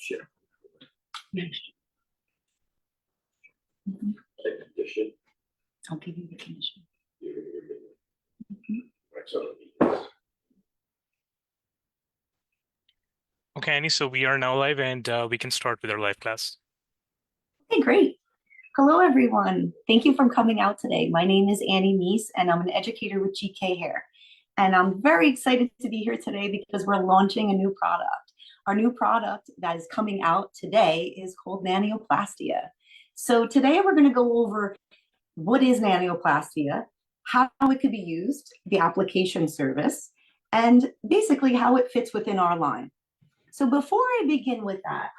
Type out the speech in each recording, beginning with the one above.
Sure. Mhm. The condition. I'll give you the condition. You're gonna give me- Mhm. Right, so it's- Okay, Annie, so we are now live and we can start with our live class. Okay, great. Hello, everyone. Thank you for coming out today. My name is Annie Meese, and I'm an educator with GK Hair. And I'm very excited to be here today because we're launching a new product. Our new product that is coming out today is called Nanioplastia. So today we're going to go over what is Nanioplastia, how it could be used, the application service, and basically how it fits within our line. So before I begin with that,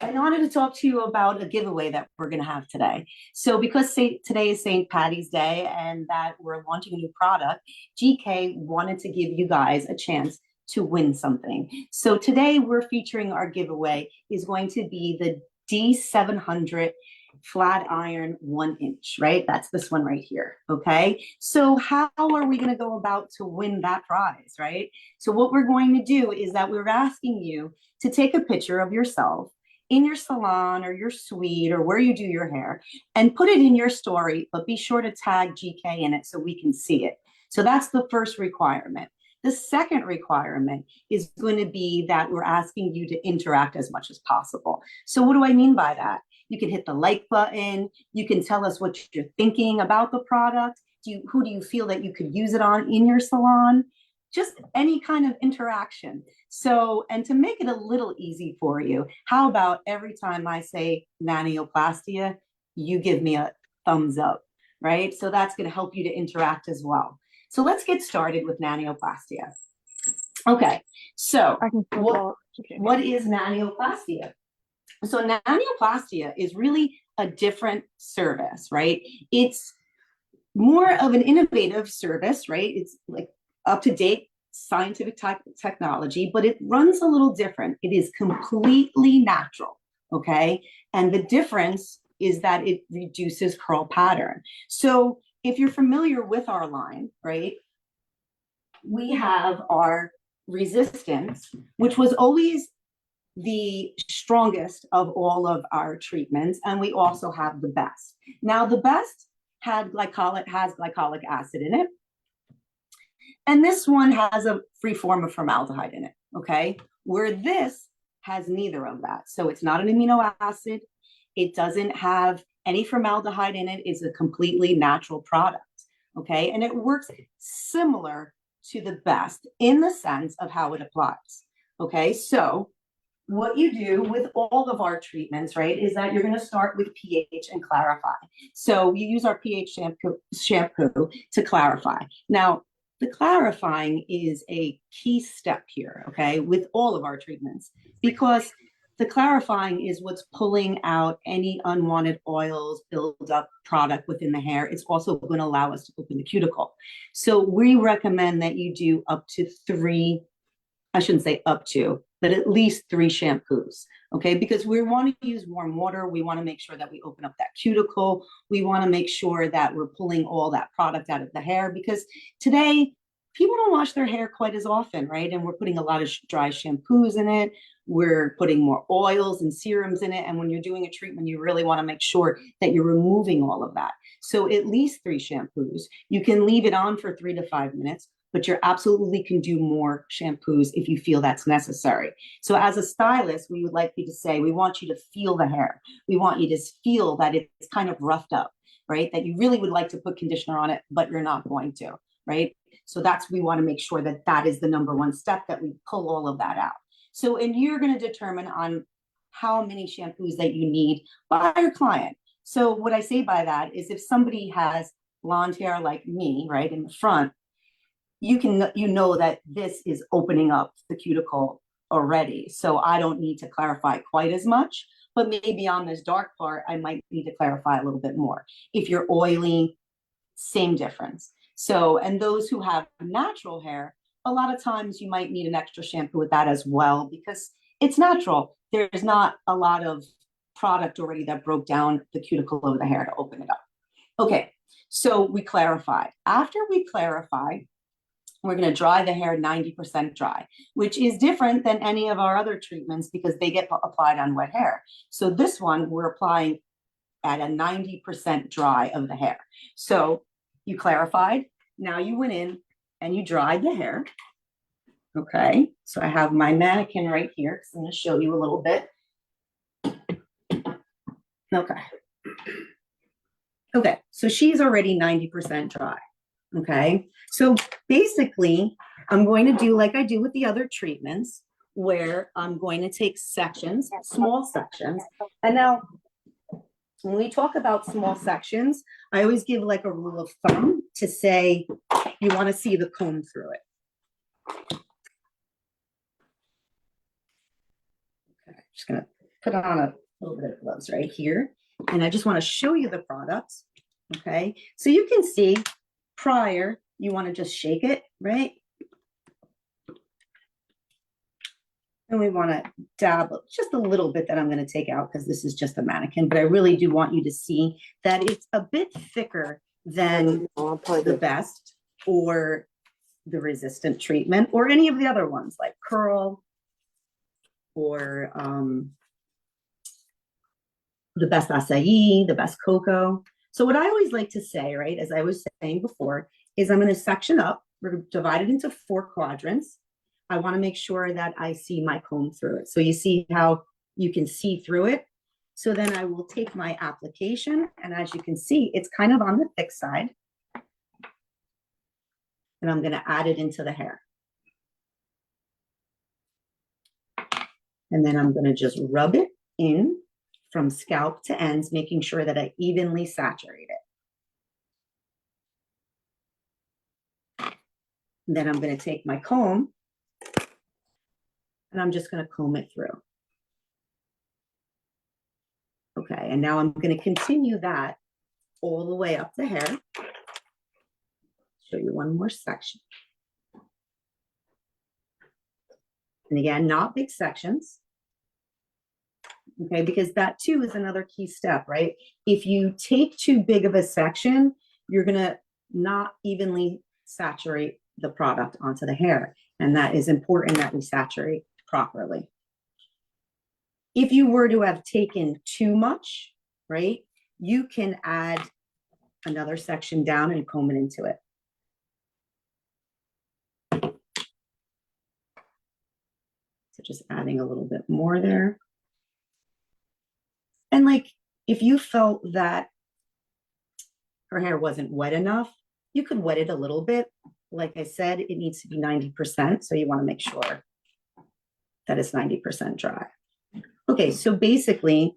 I wanted to talk to you about a giveaway that we're going to have today. So because today is St. Patty's Day and that we're launching a new product, GK wanted to give you guys a chance to win something. So today we're featuring our giveaway is going to be the D700 flat iron 1-inch, right? That's this one right here, okay? So how are we going to go about to win that prize, right? So what we're going to do is that we're asking you to take a picture of yourself in your salon or your suite or where you do your hair and put it in your story, but be sure to tag GK in it so we can see it. So that's the first requirement. The second requirement is going to be that we're asking you to interact as much as possible. So what do I mean by that? You can hit the like button. You can tell us what you're thinking about the product. Who do you feel that you could use it on in your salon? Just any kind of interaction. So, and to make it a little easy for you, how about every time I say Nanioplastia, you give me a thumbs up, right? So that's going to help you to interact as well. So let's get started with Nanioplastia. Okay, so what is Nanioplastia? So Nanioplastia is really a different service, right? It's more of an innovative service, right? It's like up-to-date scientific technology, but it runs a little different. It is completely natural, okay? And the difference is that it reduces curl pattern. So if you're familiar with our line, right, we have our Resistance, which was always the strongest of all of our treatments, and we also have the Best. Now, the Best has glycolic acid in it, and this one has a free form of formaldehyde in it, okay? Where this has neither of that. So it's not an amino acid. It doesn't have any formaldehyde in it. It's a completely natural product, okay? And it works similar to the Best in the sense of how it applies, okay? So what you do with all of our treatments, right, is that you're going to start with pH and clarify. So you use our pH shampoo to clarify. Now, the clarifying is a key step here, okay, with all of our treatments, because the clarifying is what's pulling out any unwanted oils, build up product within the hair. It's also going to allow us to open the cuticle. So we recommend that you do up to 3, I shouldn't say up to, but at least 3 shampoos, okay? Because we want to use warm water. We want to make sure that we open up that cuticle. We want to make sure that we're pulling all that product out of the hair, because today people don't wash their hair quite as often, right? And we're putting a lot of dry shampoos in it. We're putting more oils and serums in it. And when you're doing a treatment, you really want to make sure that you're removing all of that. So at least 3 shampoos. You can leave it on for 3 to 5 minutes, but you absolutely can do more shampoos if you feel that's necessary. So as a stylist, we would like you to say, we want you to feel the hair. We want you to feel that it's kind of roughed up, right? That you really would like to put conditioner on it, but you're not going to, right? So we want to make sure that that is the number 1 step, that we pull all of that out. So, and you're going to determine on how many shampoos that you need by your client. So what I say by that is if somebody has blonde hair like me, right, in the front, you know that this is opening up the cuticle already. So I don't need to clarify quite as much, but maybe on this dark part, I might need to clarify a little bit more. If you're oily, same difference. So, and those who have natural hair, a lot of times you might need an extra shampoo with that as well, because it's natural. There's not a lot of product already that broke down the cuticle of the hair to open it up. Okay, so we clarify. After we clarify, We're going to dry the hair 90% dry, which is different than any of our other treatments because they get applied on wet hair. So this one, we're applying at a 90% dry of the hair. So you clarified, now you went in and you dried the hair. Okay, so I have my mannequin right here because I'm going to show you a little bit. Okay. Okay, so she's already 90% dry. Okay, so basically, I'm going to do like I do with the other treatments, where I'm going to take sections, small sections. And now, when we talk about small sections, I always give like a rule of thumb to say you want to see the comb through it. Okay, just going to put on a little bit of gloves right here. And I just want to show you the product. Okay, so you can see prior, you want to just shake it, right? And we want to dab just a little bit that I'm going to take out because this is just a mannequin, but I really do want you to see that it's a bit thicker than the best or the resistant treatment or any of the other ones like curl or the best acai, the best cocoa. So what I always like to say, right, as I was saying before, is I'm going to section up. We're divided into 4 quadrants. I want to make sure that I see my comb through it. So you see how you can see through it. So then I will take my application, and as you can see, it's kind of on the thick side. And I'm going to add it into the hair. And then I'm going to just rub it in from scalp to ends, making sure that I evenly saturate it. And then I'm going to take my comb and I'm just going to comb it through. Okay, and now I'm going to continue that all the way up the hair. Show you one more section. And again, not big sections. Okay, because that too is another key step, right? If you take too big of a section, you're gonna not evenly saturate the product onto the hair. And that is important that we saturate properly. If you were to have taken too much, right, you can add another section down and comb it into it. So just adding a little bit more there. And like, if you felt that her hair wasn't wet enough, you could wet it a little bit. Like I said, it needs to be 90%. So you want to make sure that it's 90% dry. Okay, so basically,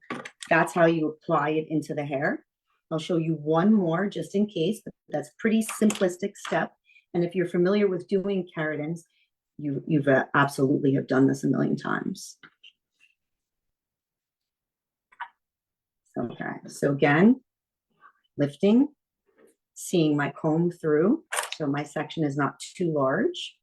that's how you apply it into the hair. I'll show you one more just in case, but that's a pretty simplistic step. And if you're familiar with doing keratins, you've absolutely have done this a million times. Okay, so again, lifting, seeing my comb through, so my section is not too large.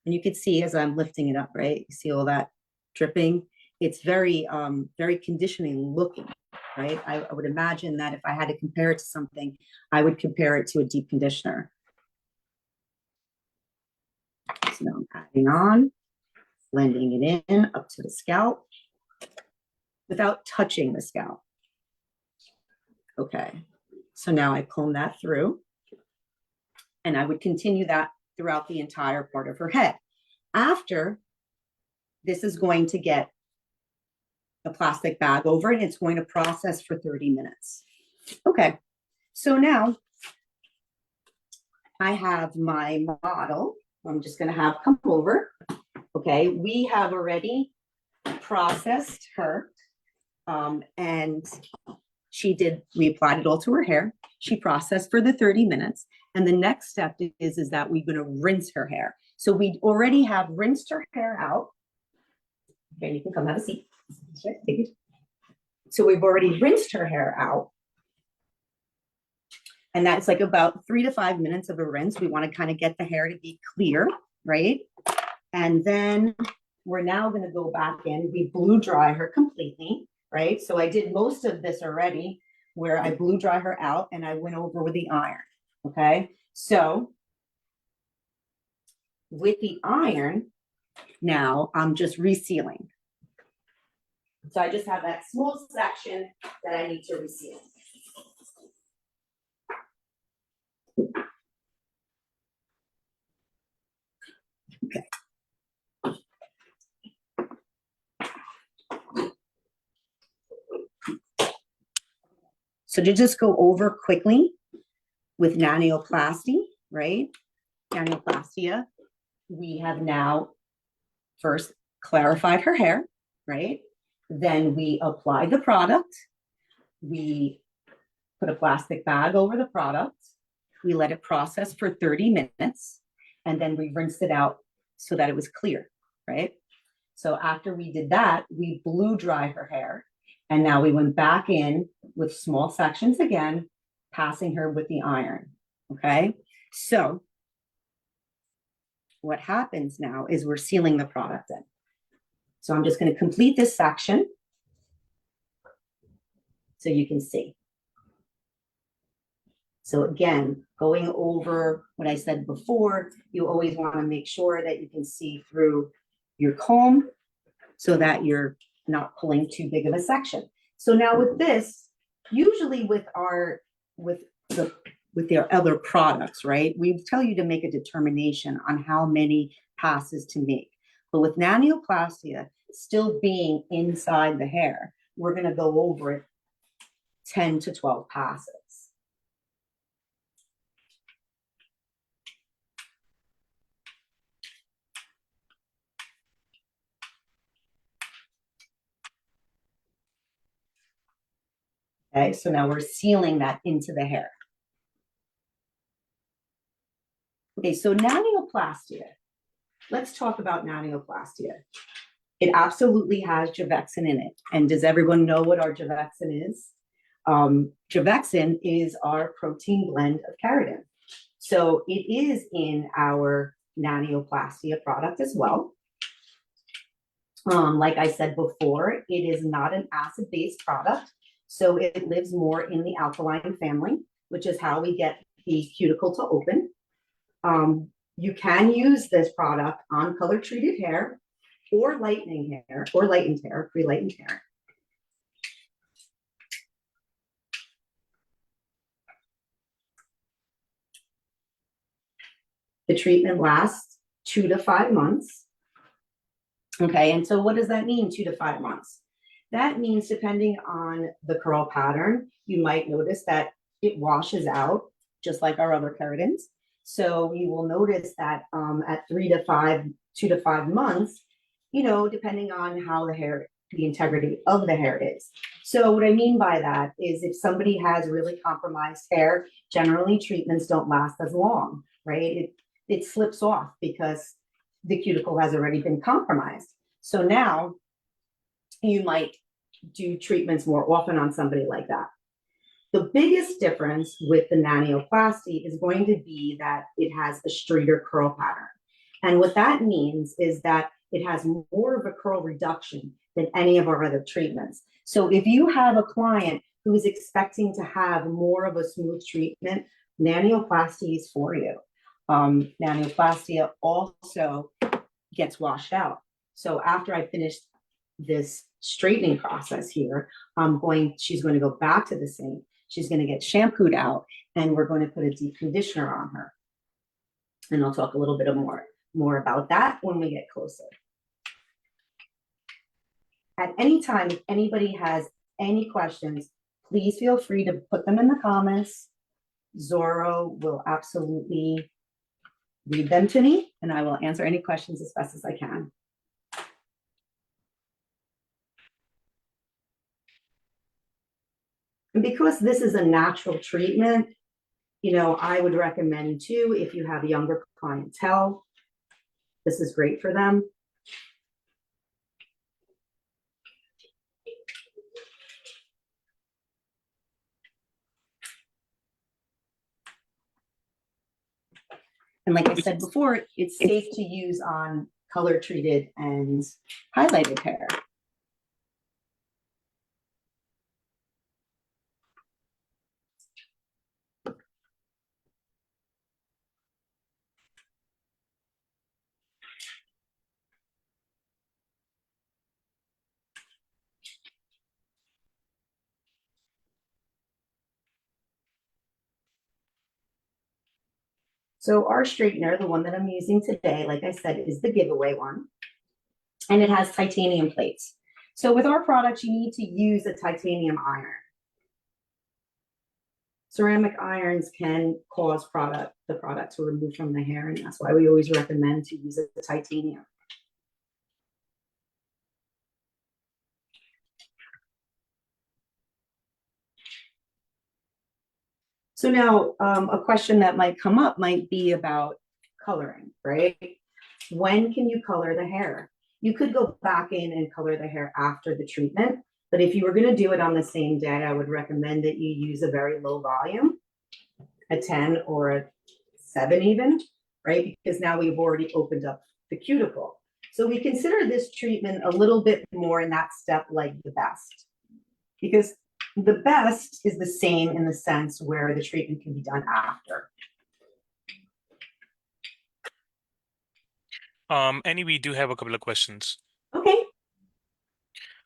And you can see as I'm lifting it up, right? You see all that dripping? It's very, very conditioning looking, right? I would imagine that if I had to compare it to something, I would compare it to a deep conditioner. So now I'm adding on, blending it in up to the scalp without touching the scalp. Okay, so now I comb that through, and I would continue that throughout the entire part of her head. After, this is going to get a plastic bag over it. It's going to process for 30 minutes. Okay, so now I have my model. I'm just going to have come over. Okay, we have already processed her, and we applied it all to her hair. She processed for the 30 minutes. And the next step is that we're going to rinse her hair. So we already have rinsed her hair out. Okay, you can come have a seat. So we've already rinsed her hair out. And that's like about 3 to 5 minutes of a rinse. We want to kind of get the hair to be clear, right? And then we're now going to go back in. We blew dry her completely, right? So I did most of this already where I blew dry her out and I went over with the iron, okay? So with the iron, now I'm just resealing. So I just have that small section that I need to reseal. Okay. So to just go over quickly with nanioplasty, right? Nanioplastia, we have now first clarified her hair, right? Then we applied the product. We put a plastic bag over the product. We let it process for 30 minutes, and then we rinsed it out so that it was clear, right? So after we did that, we blew dry her hair, and now we went back in with small sections again, passing her with the iron, okay? So what happens now is we're sealing the product in. So I'm just going to complete this section so you can see. So again, going over what I said before, you always want to make sure that you can see through your comb so that you're not pulling too big of a section. So now with this, usually with their other products, right? We tell you to make a determination on how many passes to make. But with nanioplastia still being inside the hair, we're going to go over it 10 to 12 passes. Okay, so now we're sealing that into the hair. Okay, so nanioplastia. Let's talk about nanioplastia. It absolutely has Juvexin in it. And does everyone know what our Juvexin is? Juvexin is our protein blend of keratin. So it is in our nanioplastia product as well. Like I said before, it is not an acid-based product. So it lives more in the alkaline family, which is how we get the cuticle to open. You can use this product on color-treated hair or lightening hair, or lightened hair, pre-lightened hair. The treatment lasts 2 to 5 months. Okay, and so what does that mean, 2 to 5 months? That means depending on the curl pattern, you might notice that it washes out just like our other keratins. So you will notice that at 2 to 5 months, you know, depending on how the integrity of the hair is. So what I mean by that is if somebody has really compromised hair, generally treatments don't last as long, right? It slips off because the cuticle has already been compromised. So now you might do treatments more often on somebody like that. The biggest difference with the nanioplasty is going to be that it has a straighter curl pattern. And what that means is that it has more of a curl reduction than any of our other treatments. So if you have a client who is expecting to have more of a smooth treatment, nanioplasty is for you. Nanioplastia also gets washed out. So after I finish this straightening process here, she's going to go back to the sink. She's going to get shampooed out, and we're going to put a deep conditioner on her. And I'll talk a little bit more about that when we get closer. At any time, if anybody has any questions, please feel free to put them in the comments. Zorro will absolutely read them to me, and I will answer any questions as best as I can. And because this is a natural treatment, you know, I would recommend too, if you have younger clientele, this is great for them. And like I said before, it's safe to use on color treated and highlighted hair. So our straightener, the one that I'm using today, like I said, is the giveaway one. And it has titanium plates. So with our products, you need to use a titanium iron. Ceramic irons can cause the product to remove from the hair, and that's why we always recommend to use a titanium. So now a question that might come up might be about coloring, right? When can you color the hair? You could go back in and color the hair after the treatment, but if you were going to do it on the same day, I would recommend that you use a very low volume, a 10 or a 7 even, right? Because now we've already opened up the cuticle. So we consider this treatment a little bit more in that step like the best, because the best is the same in the sense where the treatment can be done after. Annie, we do have a couple of questions. Okay.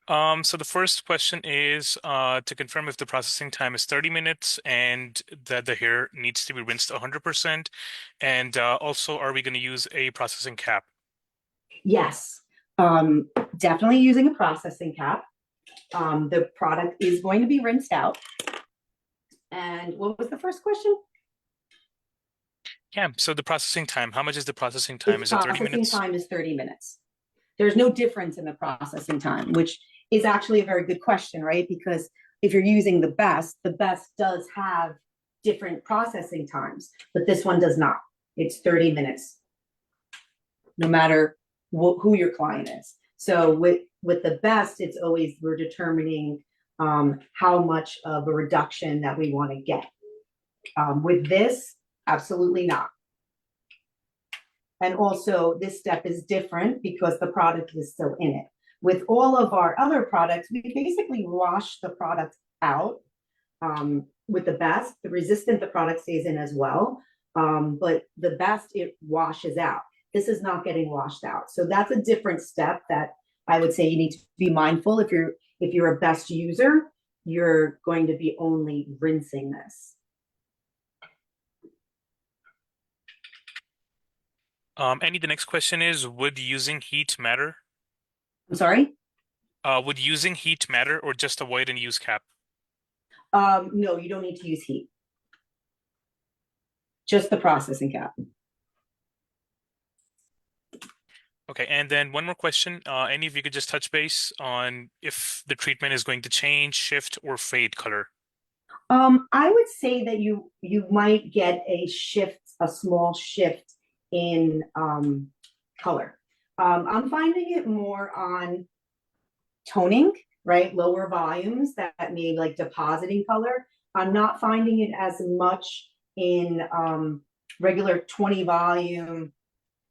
So the first question is to confirm if the processing time is 30 minutes and that the hair needs to be rinsed 100%. And also, are we going to use a processing cap? Yes, definitely using a processing cap. The product is going to be rinsed out. And what was the first question? Yeah, so the processing time, how much is the processing time? Is it 30 minutes? Processing time is 30 minutes. There's no difference in the processing time, which is actually a very good question, right? Because if you're using the best does have different processing times, but this one does not. It's 30 minutes, no matter who your client is. So with the best, it's always we're determining how much of a reduction that we want to get. With this, absolutely not. And also, this step is different because the product is still in it. With all of our other products, we basically wash the product out. With the best, the resistant, the product stays in as well. But the best, it washes out. This is not getting washed out. So that's a different step that I would say you need to be mindful. If you're a best user, you're going to be only rinsing this. Annie, the next question is, would using heat matter? I'm sorry? Would using heat matter or just avoid and use cap? No, you don't need to use heat. Just the processing cap. Okay, and then one more question. Annie, if you could just touch base on if the treatment is going to change, shift, or fade color. I would say that you might get a small shift in color. I'm finding it more on toning, right? Lower volumes that may like depositing color. I'm not finding it as much in regular 20 volume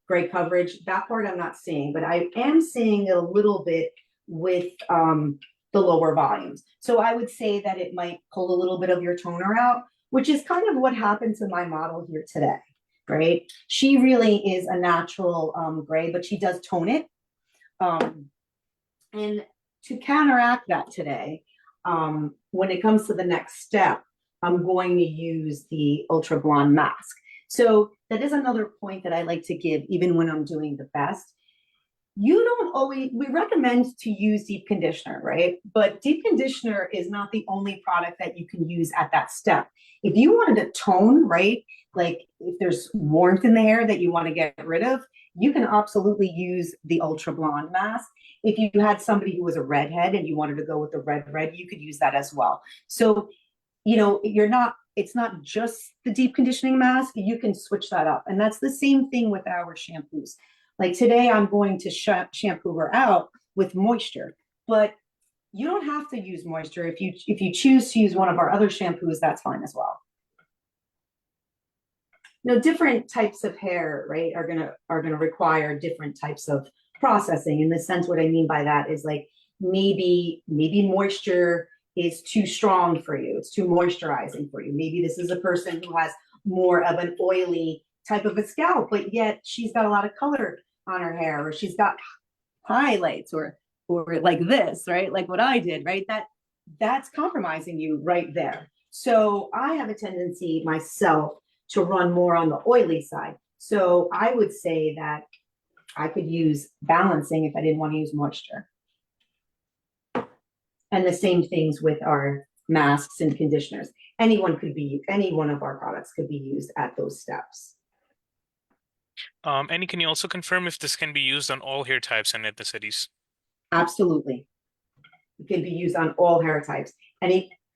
gray coverage. That part I'm not seeing, but I am seeing a little bit with the lower volumes. So I would say that it might pull a little bit of your toner out, which is kind of what happened to my model here today, right? She really is a natural gray, but she does tone it. And to counteract that today, when it comes to the next step, I'm going to use the Ultra Blonde mask. So that is another point that I like to give even when I'm doing the best. You don't always, we recommend to use deep conditioner, right? But deep conditioner is not the only product that you can use at that step. If you wanted to tone, right? Like if there's warmth in the hair that you want to get rid of, you can absolutely use the Ultra Blonde mask. If you had somebody who was a redhead and you wanted to go with the red, you could use that as well. So, you know, it's not just the deep conditioning mask, you can switch that up. And that's the same thing with our shampoos. Like today, I'm going to shampoo her out with moisture, but you don't have to use moisture. If you choose to use one of our other shampoos, that's fine as well. Now, different types of hair, right, are gonna require different types of processing. In the sense, what I mean by that is like maybe moisture is too strong for you. It's too moisturizing for you. Maybe this is a person who has more of an oily type of a scalp, but yet she's got a lot of color on her hair, or she's got highlights, or like this, right? Like what I did, right? That's compromising you right there. So I have a tendency myself to run more on the oily side. So I would say that I could use balancing if I didn't want to use moisture. And the same things with our masks and conditioners. Any one of our products could be used at those steps. Annie, can you also confirm if this can be used on all hair types and ethnicities? Absolutely. It can be used on all hair types.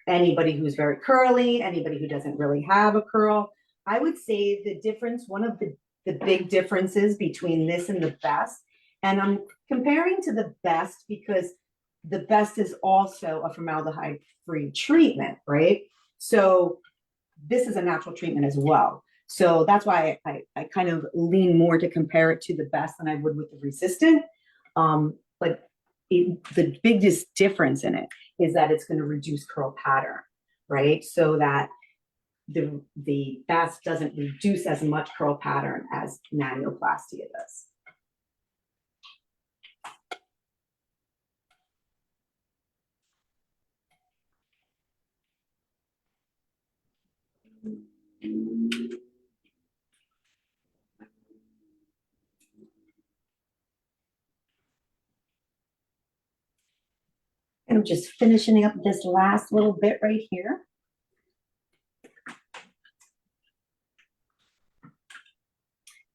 Anybody who's very curly, anybody who doesn't really have a curl. I would say the difference, one of the big differences between this and the best, and I'm comparing to the best because the best is also a formaldehyde-free treatment, right? So this is a natural treatment as well. So that's why I kind of lean more to compare it to the best than I would with the resistant. But the biggest difference in it is that it's going to reduce curl pattern, right? So that the best doesn't reduce as much curl pattern as Nanioplastia does. And I'm just finishing up this last little bit right here.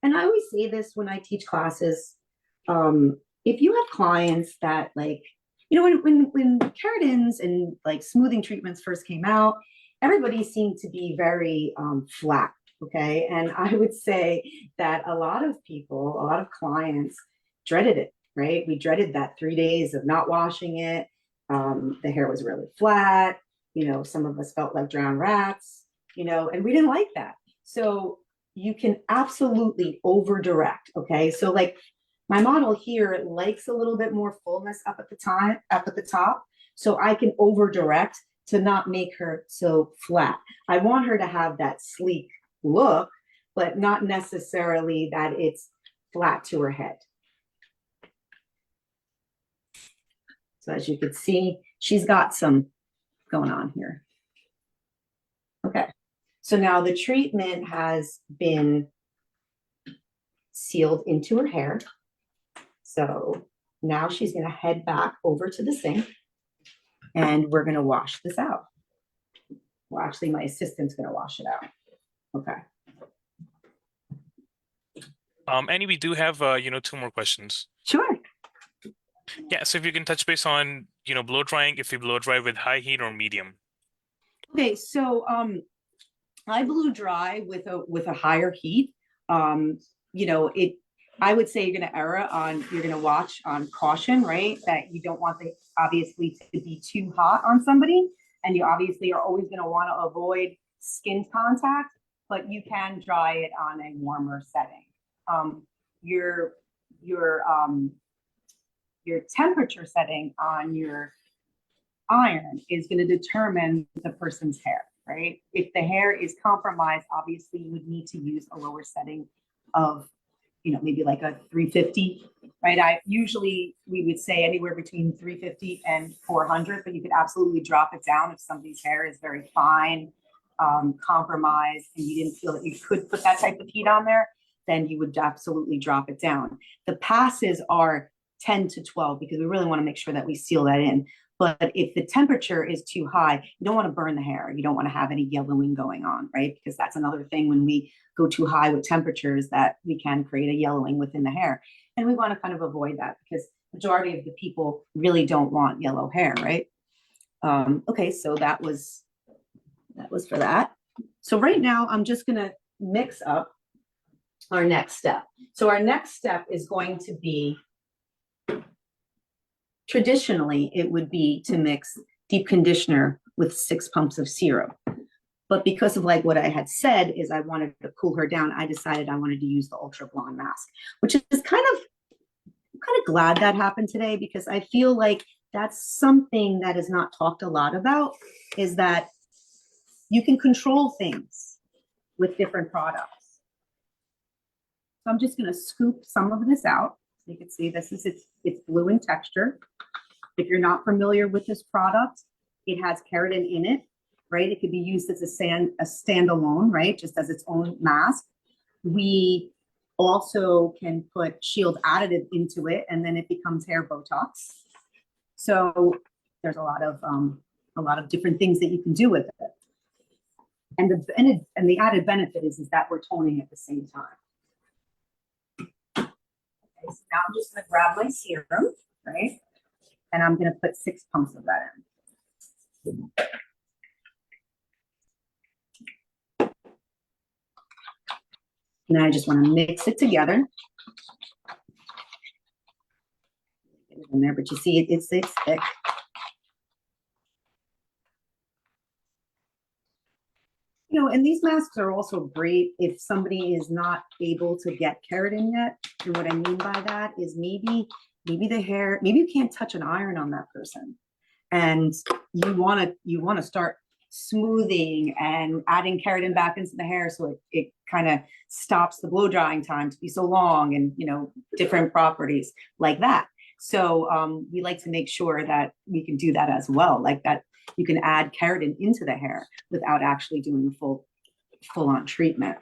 And I always say this when I teach classes, if you have clients that like, you know, when keratins and like smoothing treatments first came out, everybody seemed to be very flat, okay? And I would say that a lot of people, a lot of clients dreaded it, right? We dreaded that 3 days of not washing it. The hair was really flat. You know, some of us felt like drowned rats, you know, and we didn't like that. So you can absolutely over direct, okay? So like my model here likes a little bit more fullness up at the top. So I can over direct to not make her so flat. I want her to have that sleek look, but not necessarily that it's flat to her head. So as you can see, she's got some going on here. Okay, so now the treatment has been sealed into her hair. So now she's gonna head back over to the sink and we're gonna wash this out. Well, actually my assistant's gonna wash it out. Okay. Annie, we do have, 2 more questions. Sure. Yeah, so if you can touch base on, blow drying, if you blow dry with high heat or medium. Okay, so I blew dry with a higher heat. You know, I would say you're gonna watch on caution, right? That you don't want the obviously to be too hot on somebody, and you obviously are always gonna want to avoid skin contact, but you can dry it on a warmer setting. Your temperature setting on your iron is going to determine the person's hair, right? If the hair is compromised, obviously you would need to use a lower setting of, you know, maybe like a 350, right? We would say anywhere between 350 and 400, but you could absolutely drop it down if somebody's hair is very fine, compromised, and you didn't feel that you could put that type of heat on there, then you would absolutely drop it down. The passes are 10 to 12 because we really want to make sure that we seal that in. But if the temperature is too high, you don't want to burn the hair. You don't want to have any yellowing going on, right? Because that's another thing when we go too high with temperatures that we can create a yellowing within the hair. And we want to kind of avoid that because majority of the people really don't want yellow hair, right? Okay, so that was for that. So right now I'm just going to mix up our next step. So our next step is going to be, traditionally, it would be to mix deep conditioner with 6 pumps of serum. But because of like what I had said is I wanted to cool her down, I decided I wanted to use the Ultra Blonde mask, which is I'm kind of glad that happened today because I feel like that's something that is not talked a lot about, is that you can control things with different products. So I'm just going to scoop some of this out. So you can see it's blue in texture. If you're not familiar with this product, it has keratin in it. right? It could be used as a standalone, right? Just as its own mask. We also can put Shield additive into it, and then it becomes hair Botox. So there's a lot of different things that you can do with it. And the added benefit is that we're toning at the same time. Okay, so now I'm just gonna grab my serum, right? And I'm gonna put 6 pumps of that in. And I just want to mix it together. Get it in there, but you see it's thick. You know, and these masks are also great if somebody is not able to get keratin yet. And what I mean by that is maybe the hair, maybe you can't touch an iron on that person, and you want to start smoothing and adding keratin back into the hair so it kind of stops the blow drying time to be so long, and you know, different properties like that. So we like to make sure that we can do that as well, like that you can add keratin into the hair without actually doing a full-on treatment.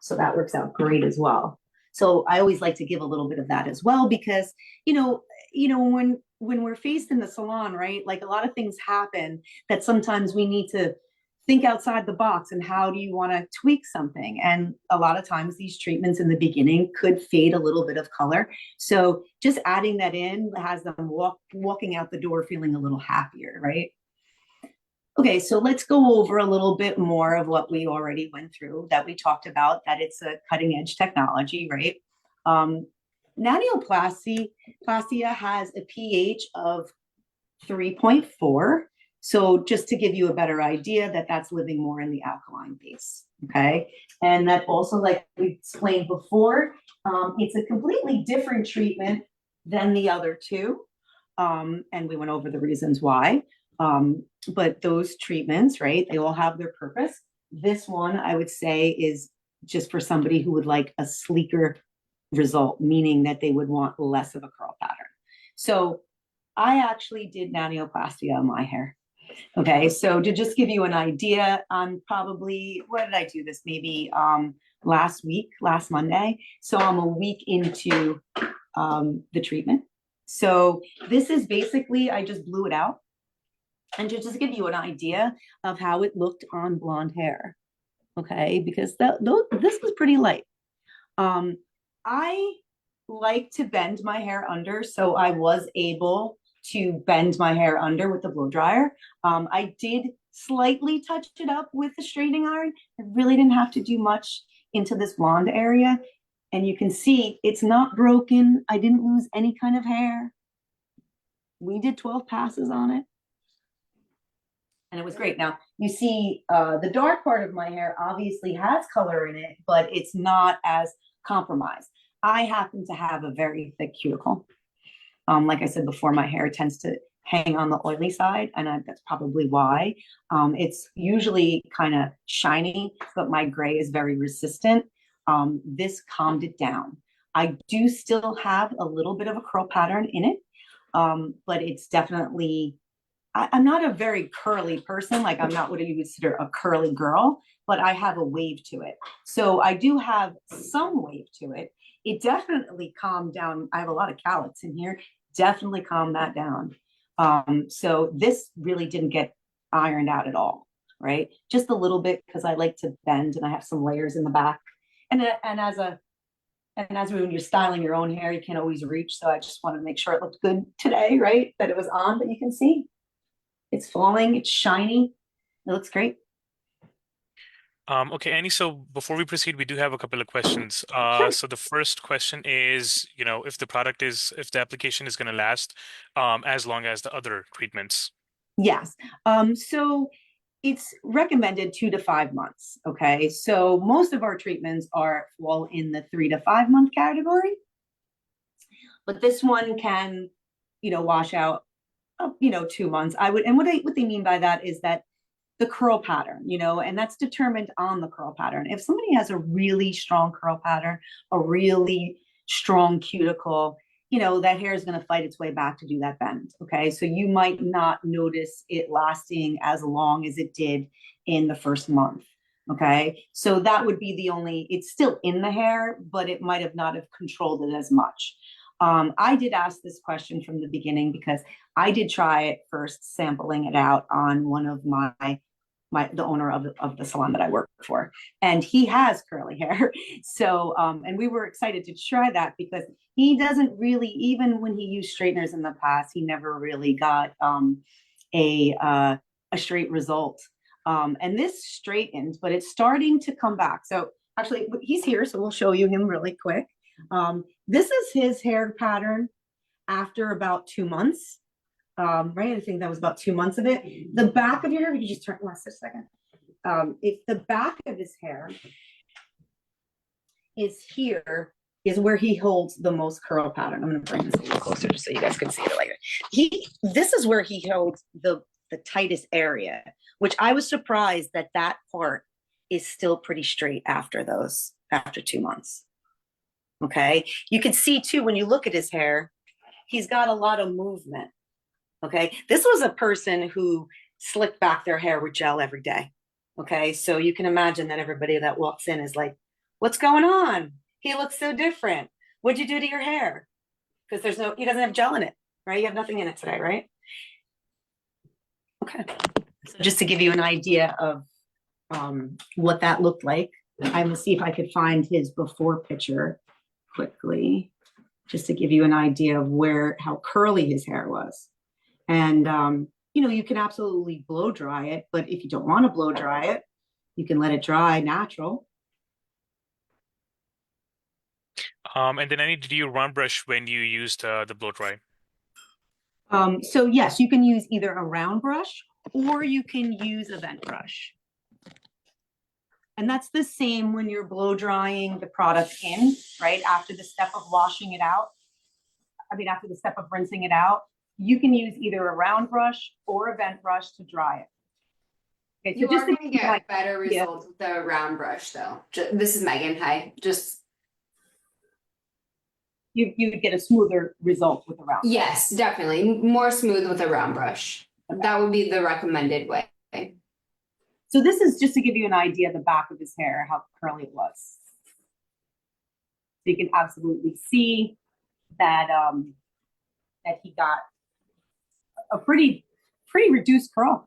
So that works out great as well. So I always like to give a little bit of that as well, because you know when we're faced in the salon, right? Like a lot of things happen that sometimes we need to think outside the box, and how do you want to tweak something? And a lot of times these treatments in the beginning could fade a little bit of color. So just adding that in has them walking out the door feeling a little happier, right? Okay, so let's go over a little bit more of what we already went through, that we talked about, that it's a cutting edge technology, right? Nanioplastia has a pH of 3.4. So just to give you a better idea, that's living more in the alkaline base, okay? And that also, like we explained before, it's a completely different treatment than the other two. And we went over the reasons why. But those treatments, right, they all have their purpose. This one, I would say, is just for somebody who would like a sleeker result, meaning that they would want less of a curl pattern. So I actually did nanioplastia on my hair. Okay, so to just give you an idea, I'm probably, what did I do this? Maybe last Monday. So I'm a week into the treatment. So this is basically, I just blew it out. And to just give you an idea of how it looked on blonde hair, okay? Because this was pretty light. I like to bend my hair under, so I was able to bend my hair under with the blow dryer. I did slightly touch it up with the straightening iron. I really didn't have to do much into this blonde area. And you can see it's not broken. I didn't lose any kind of hair. We did 12 passes on it. And it was great. Now, you see the dark part of my hair obviously has color in it, but it's not as compromised. I happen to have a very thick cuticle. Like I said before, my hair tends to hang on the oily side, and that's probably why. It's usually kind of shiny, but my gray is very resistant. This calmed it down. I do still have a little bit of a curl pattern in it, but it's definitely, I'm not a very curly person. Like I'm not what you would consider a curly girl, but I have a wave to it. So I do have some wave to it. It definitely calmed down. I have a lot of calyx in here. Definitely calmed that down. So this really didn't get ironed out at all, right? Just a little bit, because I like to bend and I have some layers in the back. And as when you're styling your own hair, you can't always reach. So I just want to make sure it looked good today, right? That it was on, but you can see it's falling, it's shiny. It looks great. Okay, Annie, so before we proceed, we do have a couple of questions. Sure. So the first question is, if the application is going to last as long as the other treatments. Yes. So it's recommended 2 to 5 months. Okay. So most of our treatments fall in the 3 to 5 month category, but this one can, wash out, 2 months. And what they mean by that is that the curl pattern, and that's determined on the curl pattern. If somebody has a really strong curl pattern, a really strong cuticle, you know, that hair is going to fight its way back to do that bend. Okay. So you might not notice it lasting as long as it did in the first month. Okay. So that would be the only, it's still in the hair, but it might have not have controlled it as much. I did ask this question from the beginning because I did try it first, sampling it out on one of the owner of the salon that I work for, and he has curly hair. So, and we were excited to try that because he doesn't really, even when he used straighteners in the past, he never really got a straight result. And this straightened, but it's starting to come back. So actually, he's here, so we'll show you him really quick. This is his hair pattern after about 2 months. Right, I think that was about 2 months of it. The back of your hair, you just turn last a second. If the back of his hair is here, is where he holds the most curl pattern. I'm going to bring this a little closer just so you guys can see it like this is where he holds the tightest area, which I was surprised that part is still pretty straight after 2 months. Okay, you can see too when you look at his hair, he's got a lot of movement. Okay, this was a person who slicked back their hair with gel every day. Okay, so you can imagine that everybody that walks in is like, what's going on? He looks so different. What'd you do to your hair? Because he doesn't have gel in it, right? You have nothing in it today, right? Okay, so just to give you an idea of what that looked like, I'm gonna see if I could find his before picture quickly, just to give you an idea of how curly his hair was. And, you know, you can absolutely blow dry it, but if you don't want to blow dry it, you can let it dry natural. And then did you round brush when you used the blow dry? So yes, you can use either a round brush or you can use a vent brush. And that's the same when you're blow drying the product in, right? After the step of washing it out, after the step of rinsing it out, you can use either a round brush or a vent brush to dry it. Okay, so you are going to get better results with the round brush, though. This is Megan. Hi. You would get a smoother result with a round brush. Yes, definitely. More smooth with a round brush. Okay. That would be the recommended way. So this is just to give you an idea of the back of his hair, how curly it was. So you can absolutely see that that he got a pretty reduced curl.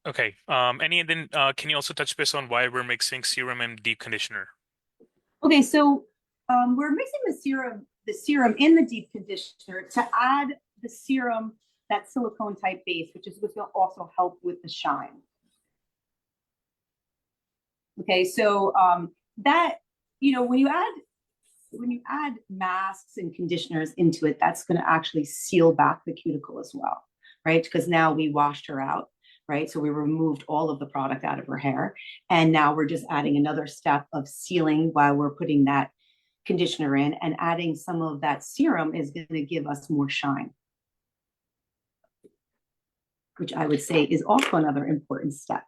Okay. And then can you also touch base on why we're mixing serum and deep conditioner? Okay, so we're mixing the serum in the deep conditioner to add the serum, that silicone type base, which is what's going to also help with the shine. Okay, so that, you know, when you add masks and conditioners into it, that's going to actually seal back the cuticle as well, right? Because now we washed her out, right? So we removed all of the product out of her hair, and now we're just adding another step of sealing while we're putting that conditioner in, and adding some of that serum is going to give us more shine, which I would say is also another important step.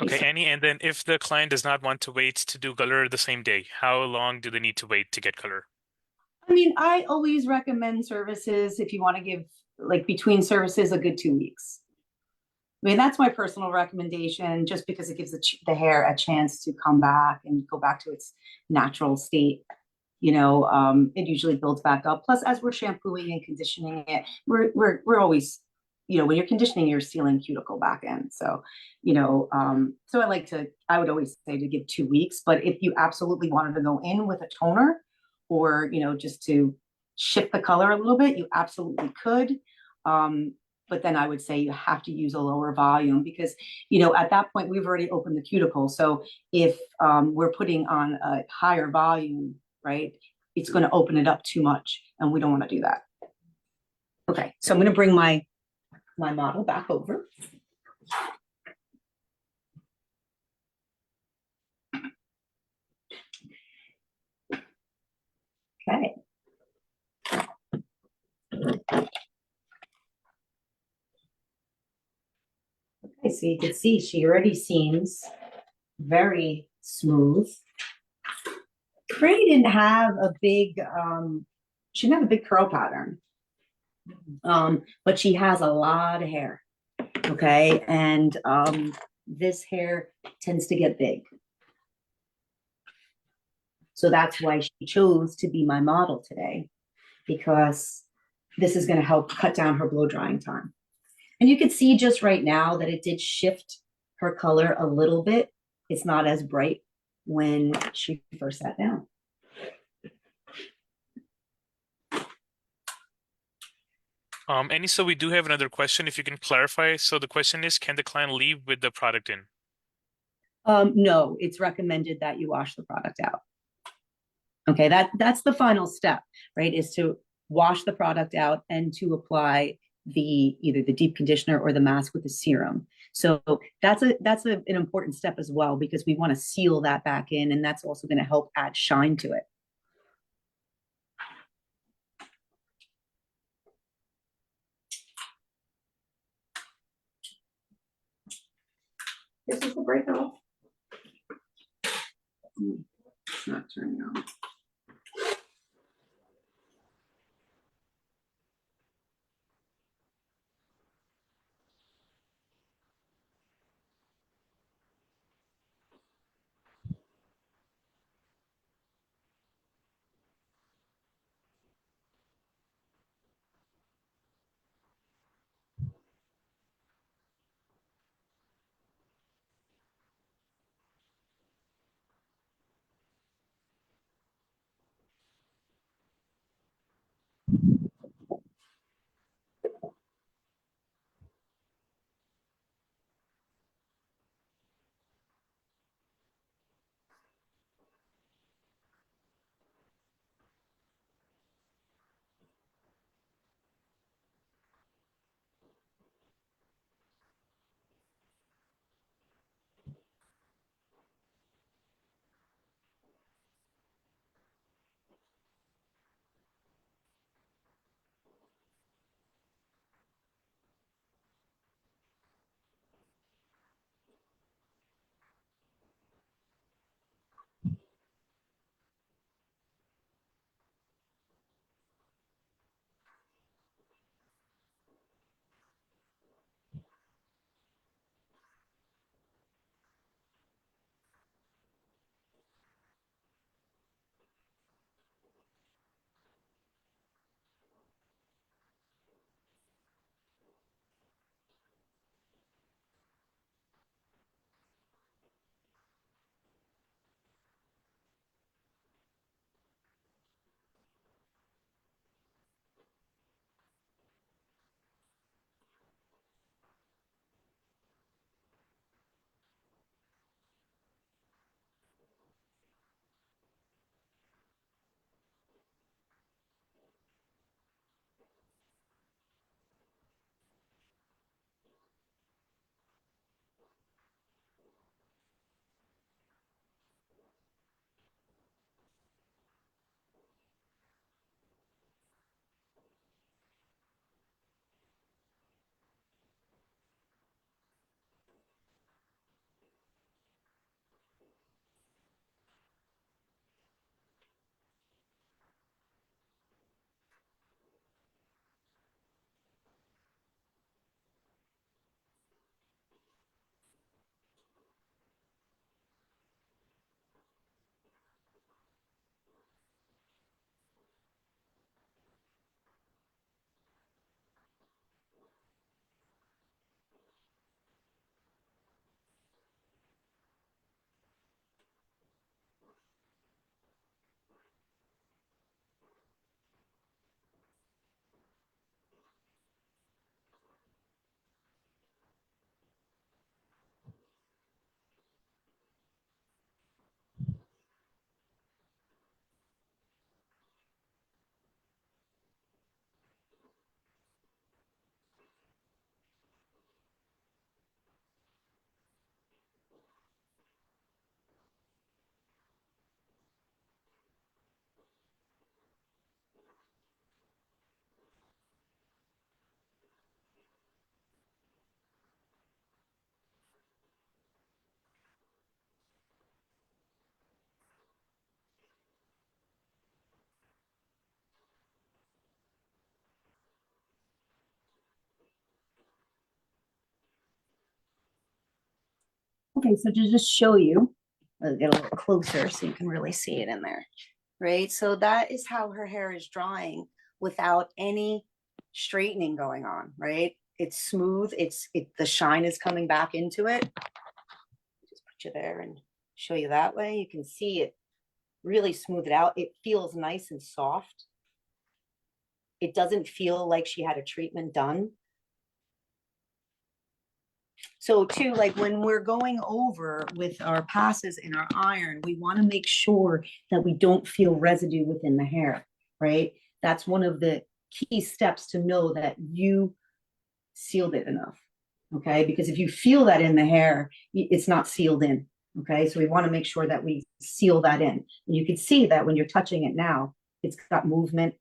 Okay, Annie, and then if the client does not want to wait to do color the same day, how long do they need to wait to get color? I mean, I always recommend services, if you want to give, like, between services, a good 2 weeks. I mean, that's my personal recommendation, just because it gives the hair a chance to come back and go back to its natural state. You know, it usually builds back up. Plus, as we're shampooing and conditioning it, we're always, you know, when you're conditioning, you're sealing cuticle back in. So, you know, so I would always say to give 2 weeks. But if you absolutely wanted to go in with a toner, or, you know, just to shift the color a little bit, you absolutely could. But then I would say you have to use a lower volume, because, you know, at that point we've already opened the cuticle. So if we're putting on a higher volume, right, it's going to open it up too much, and we don't want to do that. Okay, so I'm going to bring my model back over. Okay. Okay, Okay, so you can see she already seems very smooth. Pretty didn't have a big, she didn't have a big curl pattern. But she has a lot of hair. Okay, and this hair tends to get big. So that's why she chose to be my model today, because this is going to help cut down her blow drying time. And you can see just right now that it did shift her color a little bit. It's not as bright when she first sat down. Annie, so we do have another question. If you can clarify. So the question is, can the client leave with the product in? No, it's recommended that you wash the product out. Okay, that's the final step, right? Is to wash the product out and to apply either the deep conditioner or the mask with the serum. So that's an important step as well, because we want to seal that back in, and that's also going to help add shine to it. This is the break off. It's not turning on. Okay, so to just show you, I'll get a little closer so you can really see it in there, right? So that is how her hair is drying without any straightening going on, right? It's smooth, the shine is coming back into it. Just put you there and show you that way. You can see it really smooth it out. It feels nice and soft. It doesn't feel like she had a treatment done. So too, like when we're going over with our passes in our iron, we want to make sure that we don't feel residue within the hair, right? That's one of the key steps to know that you sealed it enough, okay? Because if you feel that in the hair, it's not sealed in, okay? So we want to make sure that we seal that in. And you can see that when you're touching it now, it's got movement.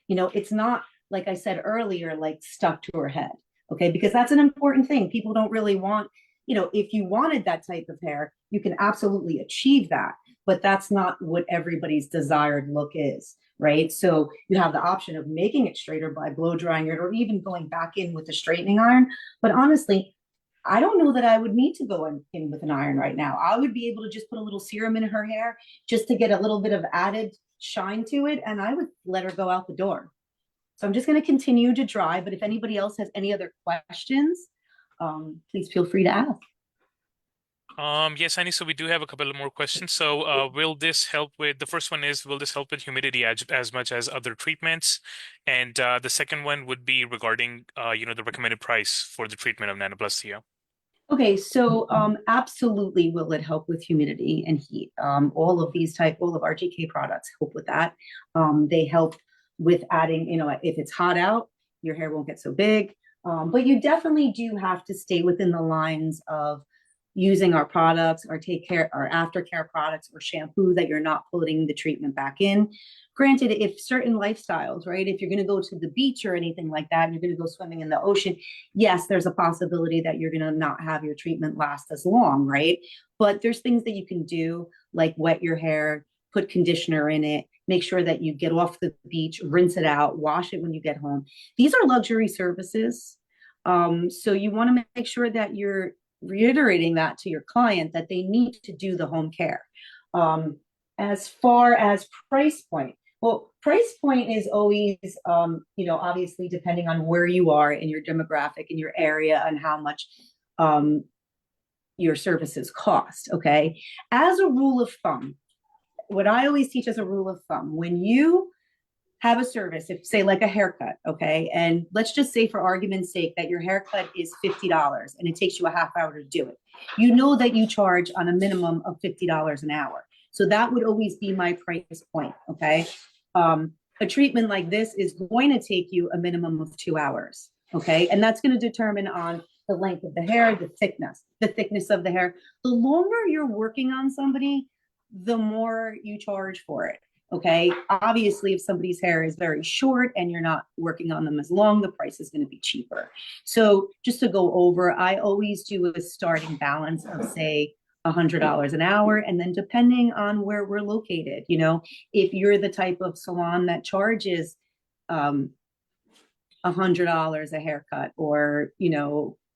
You know, it's not, like I said earlier, like stuck to her head. Okay, because that's an important thing. People don't really want, you know, if you wanted that type of hair, you can absolutely achieve that, but that's not what everybody's desired look is, right? So you have the option of making it straighter by blow drying it or even going back in with a straightening iron. But honestly, I don't know that I would need to go in with an iron right now. I would be able to just put a little serum in her hair just to get a little bit of added shine to it, and I would let her go out the door. So I'm just going to continue to dry, but if anybody else has any other questions, please feel free to ask. Yes, Annie, so we do have a couple of more questions. So will this help with, the first one is, will this help with humidity as much as other treatments? And the second one would be regarding, the recommended price for the treatment of nanoplastia. Okay, so absolutely will it help with humidity and heat. All of our GK products help with that. They help with adding, if it's hot out, your hair won't get so big. But you definitely do have to stay within the lines of using our products, our aftercare products or shampoo that you're not putting the treatment back in. Granted, if certain lifestyles, right, if you're going to go to the beach or anything like that, and you're going to go swimming in the ocean, yes, there's a possibility that you're going to not have your treatment last as long, right? But there's things that you can do, like wet your hair, put conditioner in it, make sure that you get off the beach, rinse it out, wash it when you get home. These are luxury services. So you want to make sure that you're reiterating that to your client that they need to do the home care. As far as price point, well, price point is always, obviously depending on where you are in your demographic, in your area, and how much your services cost, okay? As a rule of thumb, what I always teach as a rule of thumb, when you have a service, if say like a haircut, okay, and let's just say for argument's sake that your haircut is $50 and it takes you a half hour to do it, you know that you charge on a minimum of $50 an hour. So that would always be my price point, okay? A treatment like this is going to take you a minimum of 2 hours, okay? And that's going to determine on the length of the hair, the thickness of the hair. The longer you're working on somebody, the more you charge for it. Okay. Obviously, if somebody's hair is very short and you're not working on them as long, the price is going to be cheaper. So just to go over, I always do a starting balance of say $100 an hour. And then depending on where we're located, if you're the type of salon that charges $100 a haircut or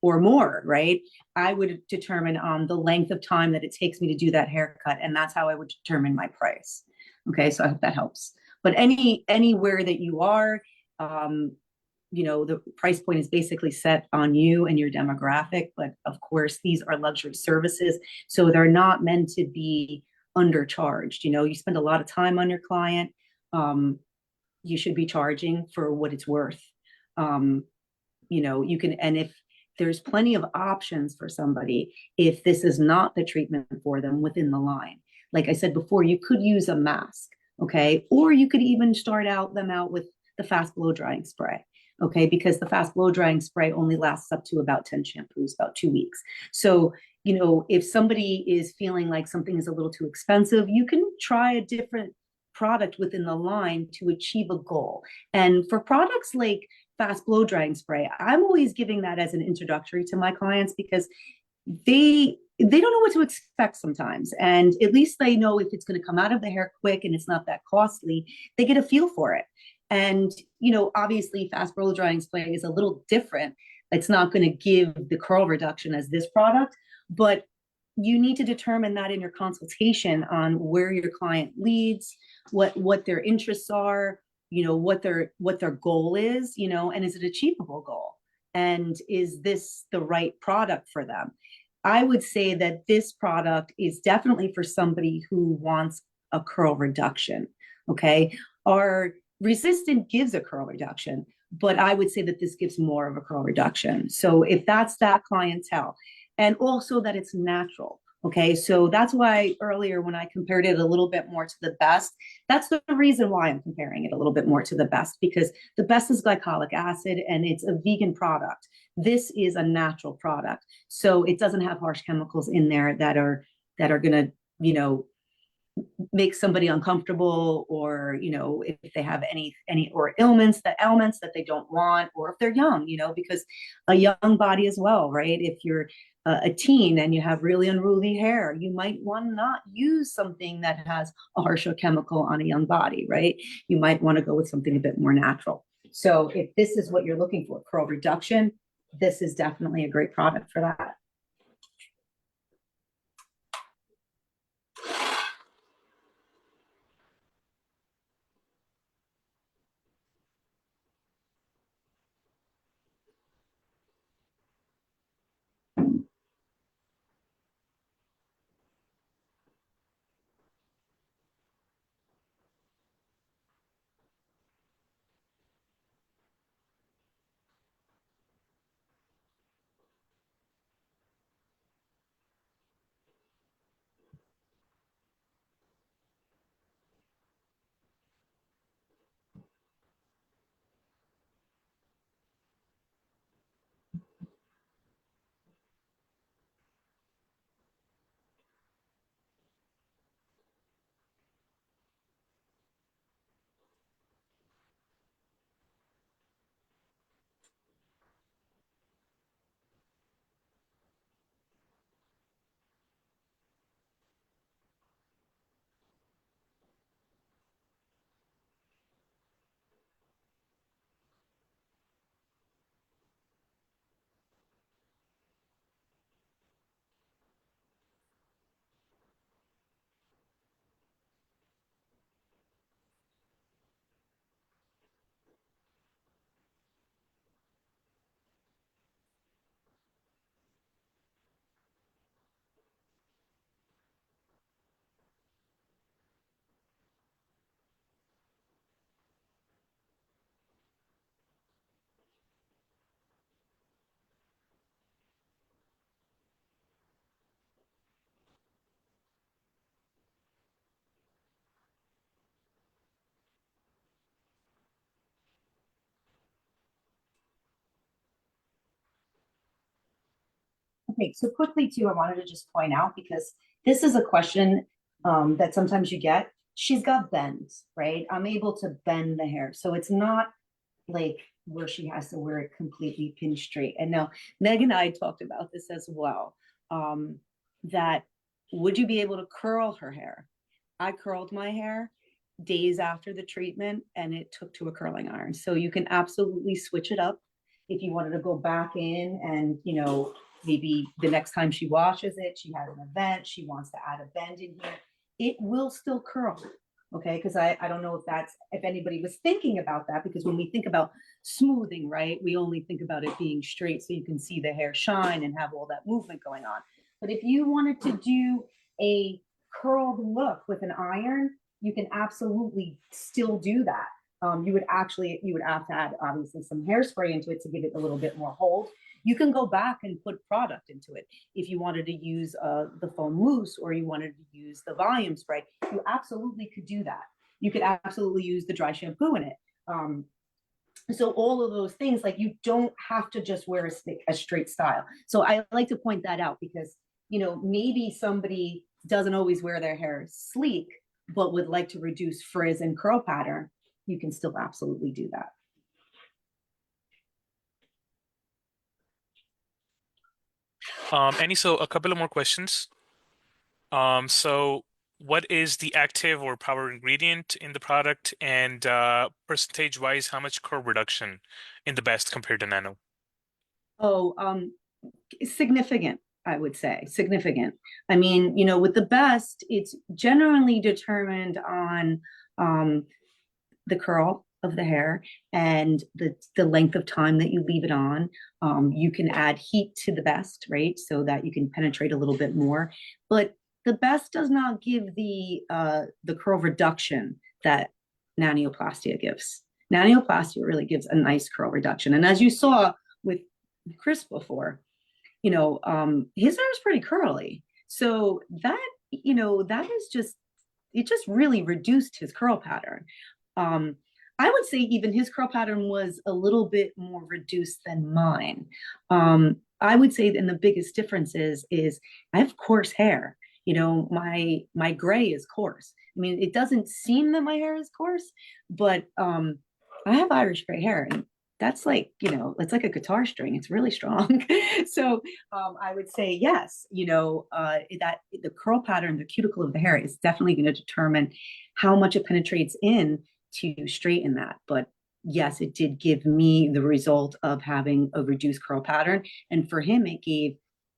more, right? I would determine on the length of time that it takes me to do that haircut. And that's how I would determine my price. Okay, so I hope that helps. But anywhere that you are, the price point is basically set on you and your demographic. But of course, these are luxury services, so they're not meant to be undercharged. You spend a lot of time on your client. You should be charging for what it's worth. You can, and if there's plenty of options for somebody, if this is not the treatment for them within the line. Like I said before, you could use a mask, okay? Or you could even start them out with the fast blow drying spray, okay? Because the fast blow drying spray only lasts up to about 10 shampoos, about 2 weeks. So, if somebody is feeling like something is a little too expensive, you can try a different product within the line to achieve a goal. And for products like fast blow drying spray, I'm always giving that as an introductory to my clients because they don't know what to expect sometimes. And at least they know if it's going to come out of the hair quick and it's not that costly, they get a feel for it. And, obviously fast blow drying spray is a little different. It's not going to give the curl reduction as this product, but you need to determine that in your consultation on where your client leads, what their interests are, what their goal is, and is it achievable goal? And is this the right product for them? I would say that this product is definitely for somebody who wants a curl reduction. Okay. Our resistant gives a curl reduction, but I would say that this gives more of a curl reduction. So if that's that clientele, and also that it's natural. Okay, so that's why earlier when I compared it a little bit more to the best, that's the reason why I'm comparing it a little bit more to the best, because the best is glycolic acid and it's a vegan product. This is a natural product. So it doesn't have harsh chemicals in there that are gonna, make somebody uncomfortable, or if they have any or ailments that they don't want, or if they're young, because a young body as well, right? If you're a teen and you have really unruly hair, you might want to not use something that has a harsher chemical on a young body, right? You might want to go with something a bit more natural. So if this is what you're looking for, curl reduction, this is definitely a great product for that. Okay, so quickly too, I wanted to just point out, because this is a question that sometimes you get. She's got bends, right? I'm able to bend the hair. So it's not like where she has to wear it completely pin straight. And now Meg and I talked about this as well. That would you be able to curl her hair? I curled my hair days after the treatment and it took to a curling iron. So you can absolutely switch it up if you wanted to go back in and, maybe the next time she washes it, she has an event, she wants to add a bend in here, it will still curl. Okay, because I don't know if anybody was thinking about that, because when we think about smoothing, right, we only think about it being straight so you can see the hair shine and have all that movement going on. But if you wanted to do a curled look with an iron, you can absolutely still do that. You would have to add obviously some hairspray into it to give it a little bit more hold. You can go back and put product into it. If you wanted to use the foam mousse, or you wanted to use the volume spray, you absolutely could do that. You could absolutely use the dry shampoo in it. So all of those things, like, you don't have to just wear a straight style. So I like to point that out, because maybe somebody doesn't always wear their hair sleek, but would like to reduce frizz and curl pattern. You can still absolutely do that. Annie, so a couple of more questions. So what is the active or power ingredient in the product, and percentage-wise, how much curl reduction in the best compared to nano? Oh, significant. I would say, significant. I mean, with the best, it's generally determined on um, the curl of the hair and the length of time that you leave it on. You can add heat to the best, right? So that you can penetrate a little bit more. But the best does not give the curl reduction that nanioplastia gives. Nanioplastia really gives a nice curl reduction. And as you saw with Chris before, his hair is pretty curly. So that is just, it just really reduced his curl pattern. I would say even his curl pattern was a little bit more reduced than mine. I would say then the biggest difference is I have coarse hair. My gray is coarse. I mean, it doesn't seem that my hair is coarse, but I have Irish gray hair, and that's like, it's like a guitar string. It's really strong. So I would say yes, that the curl pattern, the cuticle of the hair is definitely going to determine how much it penetrates in to straighten that. But yes, it did give me the result of having a reduced curl pattern. And for him, it gave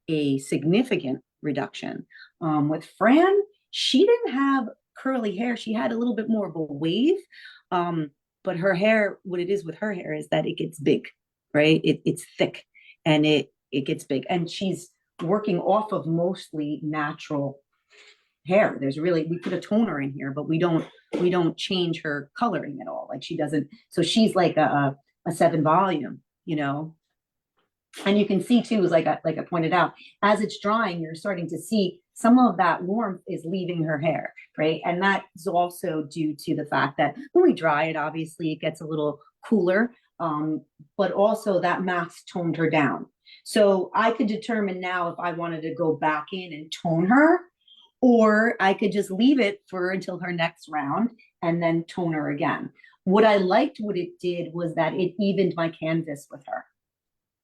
a significant reduction. With Fran, she didn't have curly hair. She had a little bit more of a wave. But her hair, what it is with her hair is that it gets big, right? It's thick and it gets big. And she's working off of mostly natural hair. We put a toner in here, but we don't change her coloring at all. Like she doesn't, so she's like a 7 volume, and you can see too, like I pointed out, as it's drying, you're starting to see some of that warmth is leaving her hair, right? And that's also due to the fact that when we dry it, obviously it gets a little cooler, but also that mask toned her down. So I could determine now if I wanted to go back in and tone her, or I could just leave it until her next round and then tone her again. What it did was that it evened my canvas with her.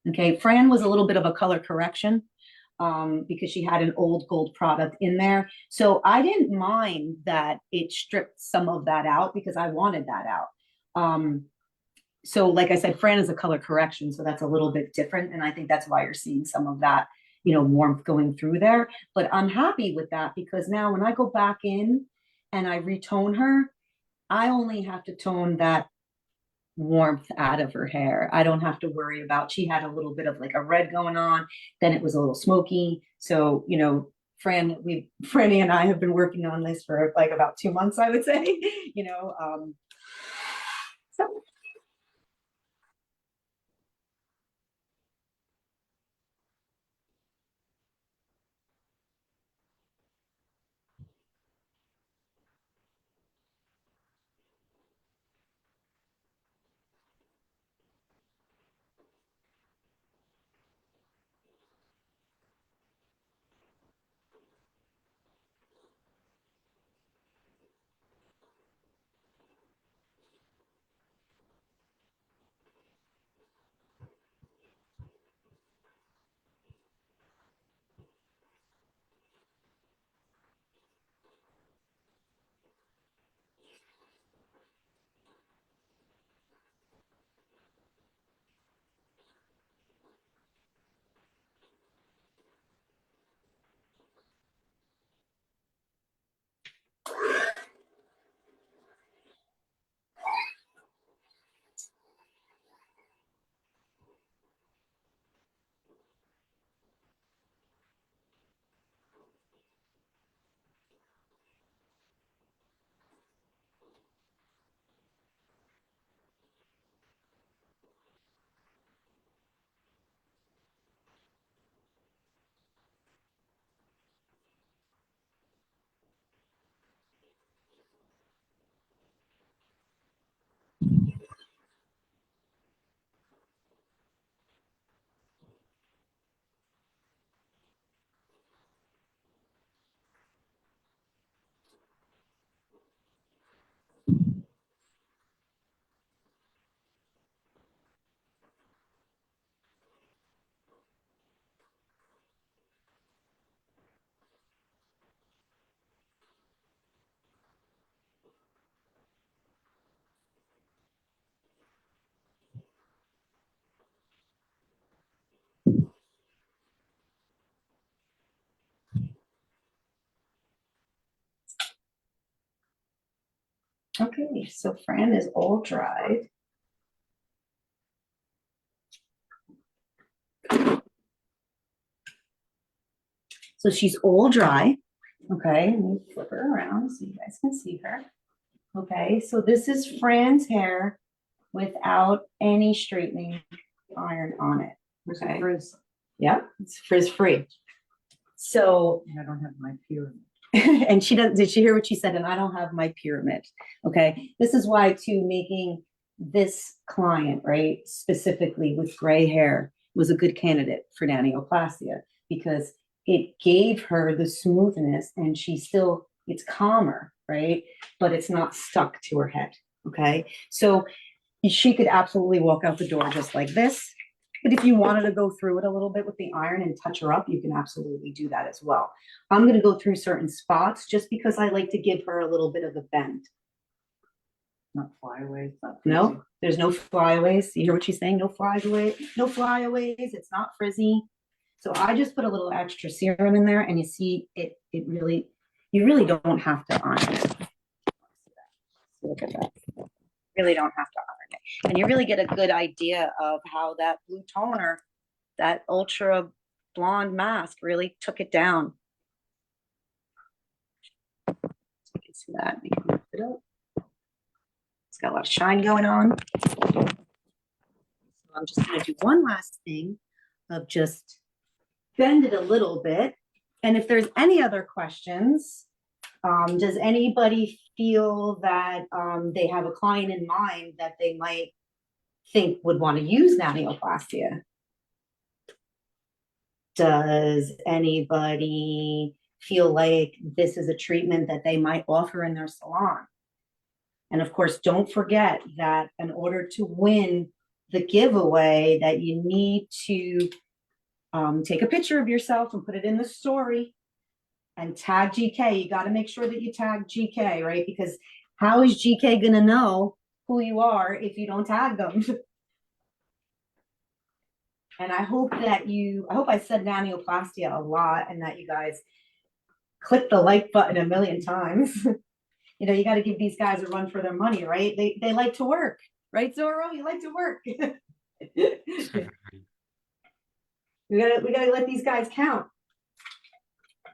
Okay, Fran was a little bit of a color correction because she had an old gold product in there. So I didn't mind that it stripped some of that out because I wanted that out. So like I said, Fran is a color correction, so that's a little bit different. And I think that's why you're seeing some of that, warmth going through there. But I'm happy with that because now when I go back in and I retone her, I only have to tone that warmth out of her hair. I don't have to worry about, she had a little bit of like a red going on, then it was a little smoky. So, Franny and I have been working on this for like about 2 months, I would say, so Okay, so Fran is all dried. So she's all dry. Okay, let me flip her around so you guys can see her. Okay, so this is Fran's hair without any straightening iron on it. Okay. Frizz. Yeah, it's frizz free. So, I don't have my pyramid. and she doesn't, did she hear what she said? And I don't have my pyramid. Okay, this is why too, making this client, right, specifically with gray hair was a good candidate for nanioplastia because it gave her the smoothness and she still, it's calmer, right? But it's not stuck to her head. Okay, so she could absolutely walk out the door just like this. But if you wanted to go through it a little bit with the iron and touch her up, you can absolutely do that as well. I'm going to go through certain spots just because I like to give her a little bit of a bend. Not flyaways. No, there's no flyaways. You hear what she's saying? No flyaways, no flyaways. It's not frizzy. So I just put a little extra serum in there and you see it, you really don't have to iron it. Look at that. Really don't have to iron it. And you really get a good idea of how that blue toner, that ultra blonde mask really took it down. So you can see that. You can lift it up. It's got a lot of shine going on. So I'm just going to do one last thing of just bend it a little bit. And if there's any other questions, does anybody feel that they have a client in mind that they might think would want to use nanioplastia? Does anybody feel like this is a treatment that they might offer in their salon? And of course, don't forget that in order to win the giveaway, that you need to take a picture of yourself and put it in the story and tag GK. You got to make sure that you tag GK, right? Because how is GK going to know who you are if you don't tag them? And I hope I said nanioplastia a lot and that you guys click the like button a million times. You know, you got to give these guys a run for their money, right? They like to work, right, Zorro? You like to work. We gotta let these guys count.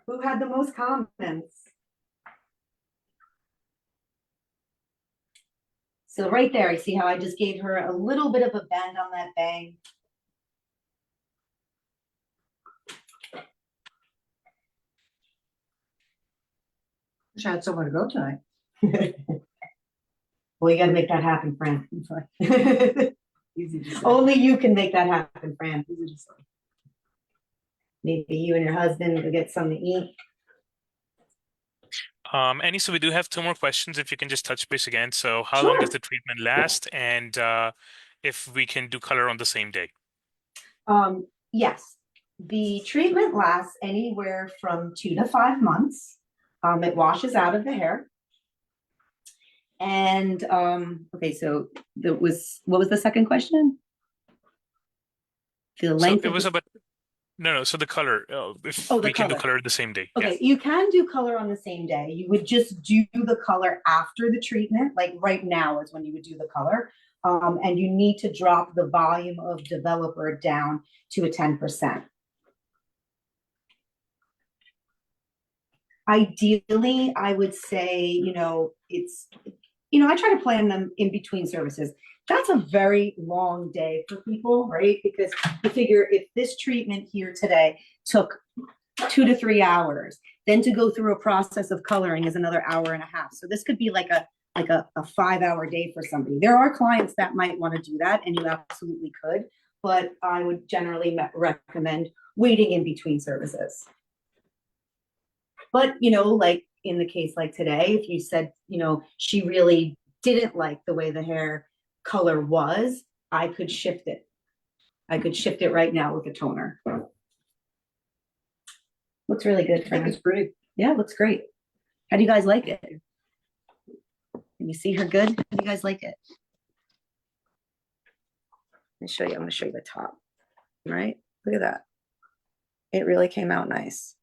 Who had the most comments? So right there, you see how I just gave her a little bit of a bend on that bang. Wish I had somewhere to go tonight. Well, you got to make that happen, Fran. I'm sorry. Easy to say. Only you can make that happen, Fran. Easy to say. Maybe you and your husband will get something to eat. Annie, so we do have two more questions if you can just touch base again. So how long Sure. does the treatment last? And if we can do color on the same day? Yes, the treatment lasts anywhere from 2 to 5 months. It washes out of the hair. And okay, so what was the second question? The So length it of was the- about no. So the color, if Oh, the we can do color. color the same day. Okay, you can do color on the same day. You would just do the color after the treatment, like right now is when you would do the color. And you need to drop the volume of developer down to a 10%. Ideally, I would say, I try to plan them in between services. That's a very long day for people, right? Because you figure if this treatment here today took 2 to 3 hours, then to go through a process of coloring is another hour and a half. So this could be like a 5-hour day for somebody. There are clients that might want to do that, and you absolutely could, but I would generally recommend waiting in between services. But, like in the case like today, if you said, she really didn't like the way the hair color was, I could shift it. I could shift it right now with a toner. Looks really good. I think it's pretty. Yeah, it looks great. How do you guys like it? Can you see her good? How do you guys like it? Let me show you. I'm going to show you the top. Right? Look at that. It really came out nice.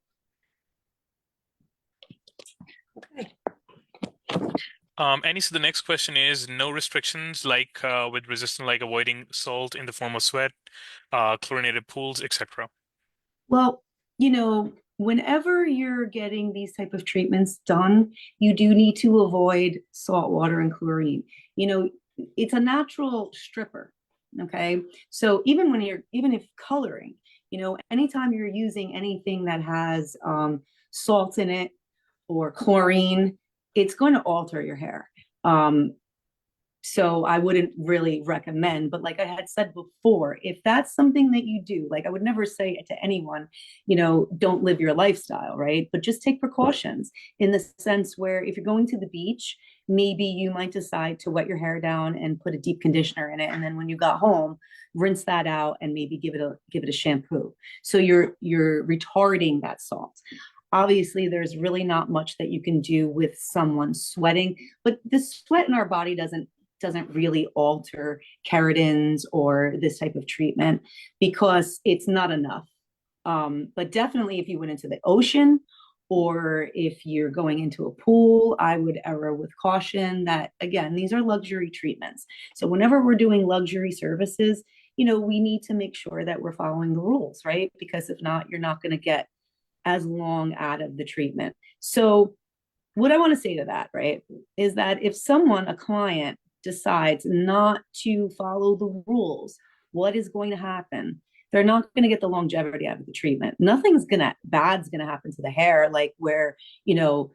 Okay. Annie, so the next question is no restrictions like with resistant, like avoiding salt in the form of sweat, chlorinated pools, etc. Well, whenever you're getting these type of treatments done, you do need to avoid salt water and chlorine. You know, it's a natural stripper. Okay. So even if coloring, anytime you're using anything that has salt in it or chlorine, it's going to alter your hair. So I wouldn't really recommend, but like I had said before, if that's something that you do, like I would never say to anyone, don't live your lifestyle, right? But just take precautions in the sense where if you're going to the beach, maybe you might decide to wet your hair down and put a deep conditioner in it. And then when you got home, rinse that out and maybe give it a shampoo. So you're retarding that salt. Obviously, there's really not much that you can do with someone sweating, but the sweat in our body doesn't really alter keratins or this type of treatment because it's not enough. But definitely if you went into the ocean or if you're going into a pool, I would err with caution that, again, these are luxury treatments. So whenever we're doing luxury services, we need to make sure that we're following the rules, right? Because if not, you're not going to get as long out of the treatment. So what I want to say to that, right, is that if a client decides not to follow the rules, what is going to happen? They're not going to get the longevity out of the treatment. Nothing's bad's going to happen to the hair, like where, like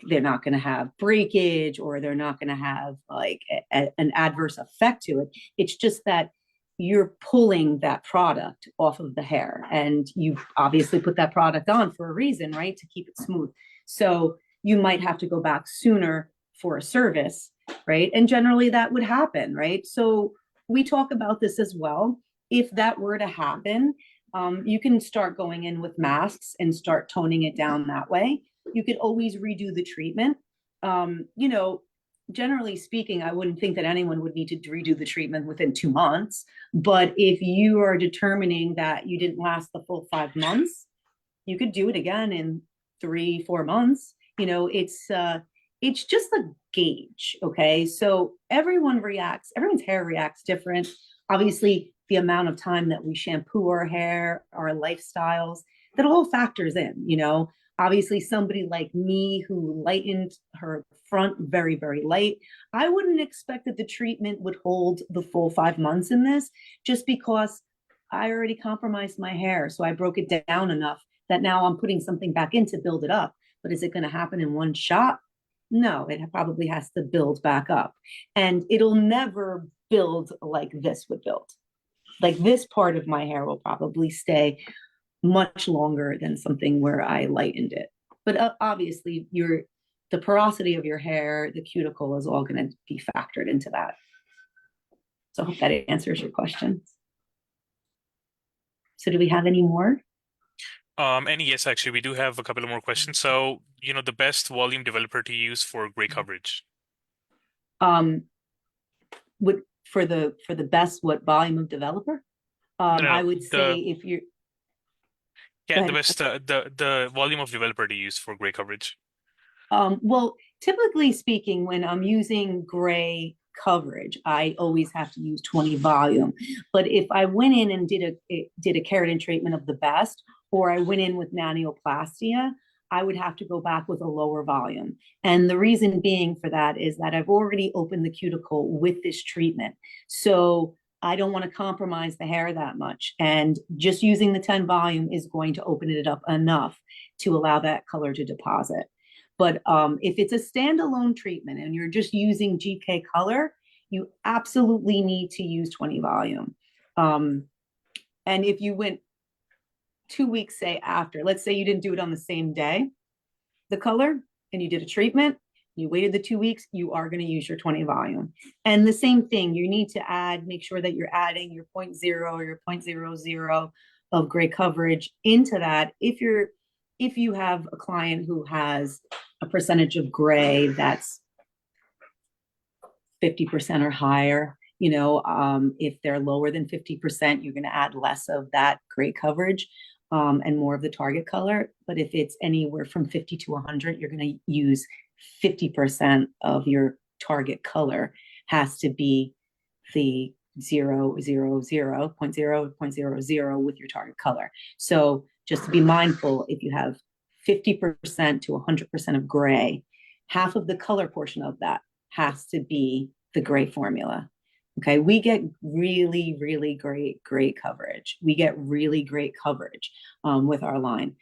they're not going to have breakage or they're not going to have like an adverse effect to it. It's just that you're pulling that product off of the hair and you obviously put that product on for a reason, right? To keep it smooth. So you might have to go back sooner for a service, right? And generally that would happen, right? So we talk about this as well. If that were to happen, you can start going in with masks and start toning it down that way. You could always redo the treatment. Generally speaking, I wouldn't think that anyone would need to redo the treatment within 2 months. But if you are determining that you didn't last the full 5 months, you could do it again in 3-4 months. It's just a gauge. Okay. So everyone's hair reacts different. Obviously, the amount of time that we shampoo our hair, our lifestyles, that all factors in. Obviously, somebody like me who lightened her front very, very light, I wouldn't expect that the treatment would hold the full 5 months in this just because I already compromised my hair. So I broke it down enough that now I'm putting something back in to build it up. But is it going to happen in one shot? No, it probably has to build back up. And it'll never build like this would build. Like this part of my hair will probably stay much longer than something where I lightened it. But obviously, the porosity of your hair, the cuticle is all going to be factored into that. So I hope that answers your questions. So do we have any more? And yes, actually, we do have a couple of more questions. So, the best volume developer to use for gray coverage. For the best what volume of developer? I would say if you're the best the volume of developer to use for gray coverage. Well, typically speaking, when I'm using gray coverage, I always have to use 20 volume. But if I went in and did a keratin treatment of the best, or I went in with nanioplastia, I would have to go back with a lower volume. And the reason being for that is that I've already opened the cuticle with this treatment. So I don't want to compromise the hair that much. And just using the 10 volume is going to open it up enough to allow that color to deposit. But if it's a standalone treatment and you're just using GK color, you absolutely need to use 20 volume. And if you went 2 weeks, say after, let's say you didn't do it on the same day, the color, and you did a treatment, you waited the 2 weeks, you are going to use your 20 volume. And the same thing, you need to make sure that you're adding your 0.0 or your 0.00 of gray coverage into that. If you have a client who has a percentage of gray that's 50% or higher, if they're lower than 50%, you're going to add less of that gray coverage and more of the target color. But if it's anywhere from 50 to 100, you're going to use 50% of your target color has to be the 0.0 with your target color. So just to be mindful, if you have 50% to 100% of gray, half of the color portion of that has to be the gray formula. Okay, we get really, really great coverage. We get really great coverage with our line.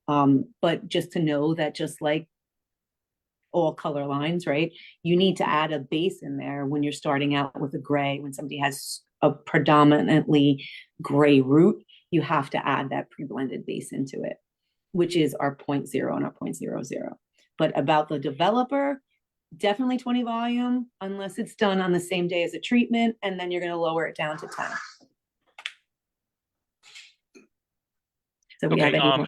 But just to know that just like all color lines, right, you need to add a base in there when you're starting out with a gray. When somebody has a predominantly gray root, you have to add that pre-blended base into it, which is our 0.0 and our 0.00. But about the developer, definitely 20 volume, unless it's done on the same day as a treatment, and then you're going to lower it down to 10. So we have Okay, any more?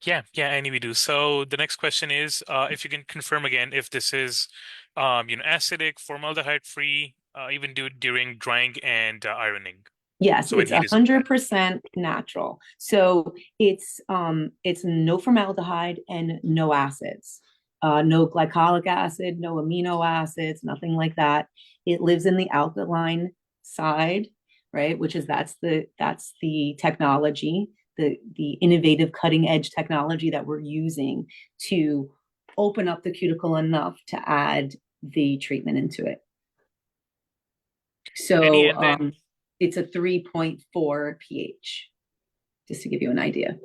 yeah, Annie, we do. So the next question is, if you can confirm again if this is, acidic, formaldehyde-free, even during drying and ironing. Yes, So it's when heat is applied. 100% natural. So it's no formaldehyde and no acids, no glycolic acid, no amino acids, nothing like that. It lives in the alkaline side, right? Which is that's the technology, the innovative cutting edge technology that we're using to open up the cuticle enough to add the treatment into it. Annie, So and then it's a 3.4 pH, just to give you an idea.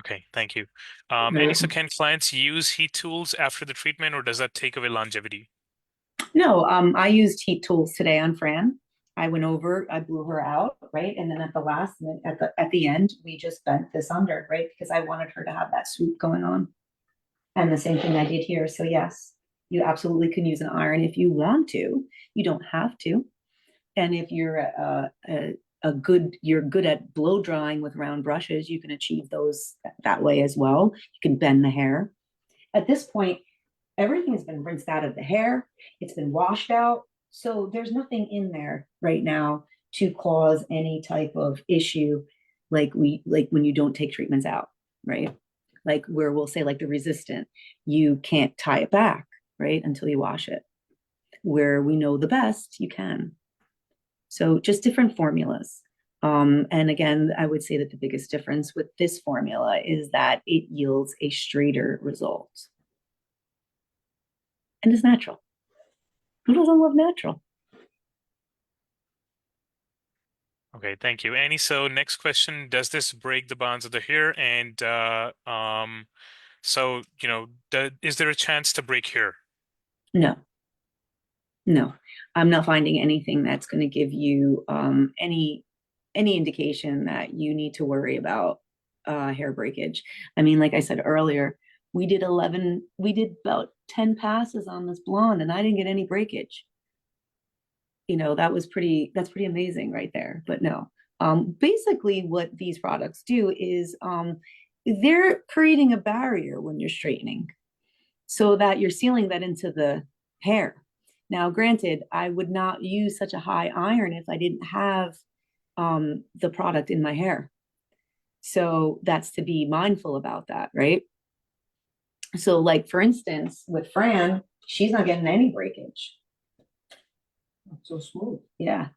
okay, thank you. Annie, so can clients use heat tools after the treatment, or does that take away longevity? No, I used heat tools today on Fran. I went over, I blew her out, right? And then at the last minute, at the end, we just bent this under, right? Because I wanted her to have that swoop going on. And the same thing I did here. So yes, you absolutely can use an iron if you want to. You don't have to. And if you're you're good at blow drying with round brushes, you can achieve those that way as well. You can bend the hair. At this point, everything has been rinsed out of the hair. It's been washed out. So there's nothing in there right now to cause any type of issue like when you don't take treatments out, right? Like where we'll say like the resistant, you can't tie it back, right? Until you wash it. Where we know the best, you can. So just different formulas. And again, I would say that the biggest difference with this formula is that it yields a straighter result. And it's natural. Who doesn't love natural? Okay, thank you, Annie. So next question, does this break the bonds of the hair? And so, is there a chance to break hair? No. I'm not finding anything that's going to give you any indication that you need to worry about hair breakage. I mean, like I said earlier, we did about 10 passes on this blonde and I didn't get any breakage. That's pretty amazing right there. But no, basically what these products do is they're creating a barrier when you're straightening so that you're sealing that into the hair. Now, granted, I would not use such a high iron if I didn't have the product in my hair. So that's to be mindful about that, right? So like, for instance, with Fran, she's not getting any breakage. So smooth. Yeah.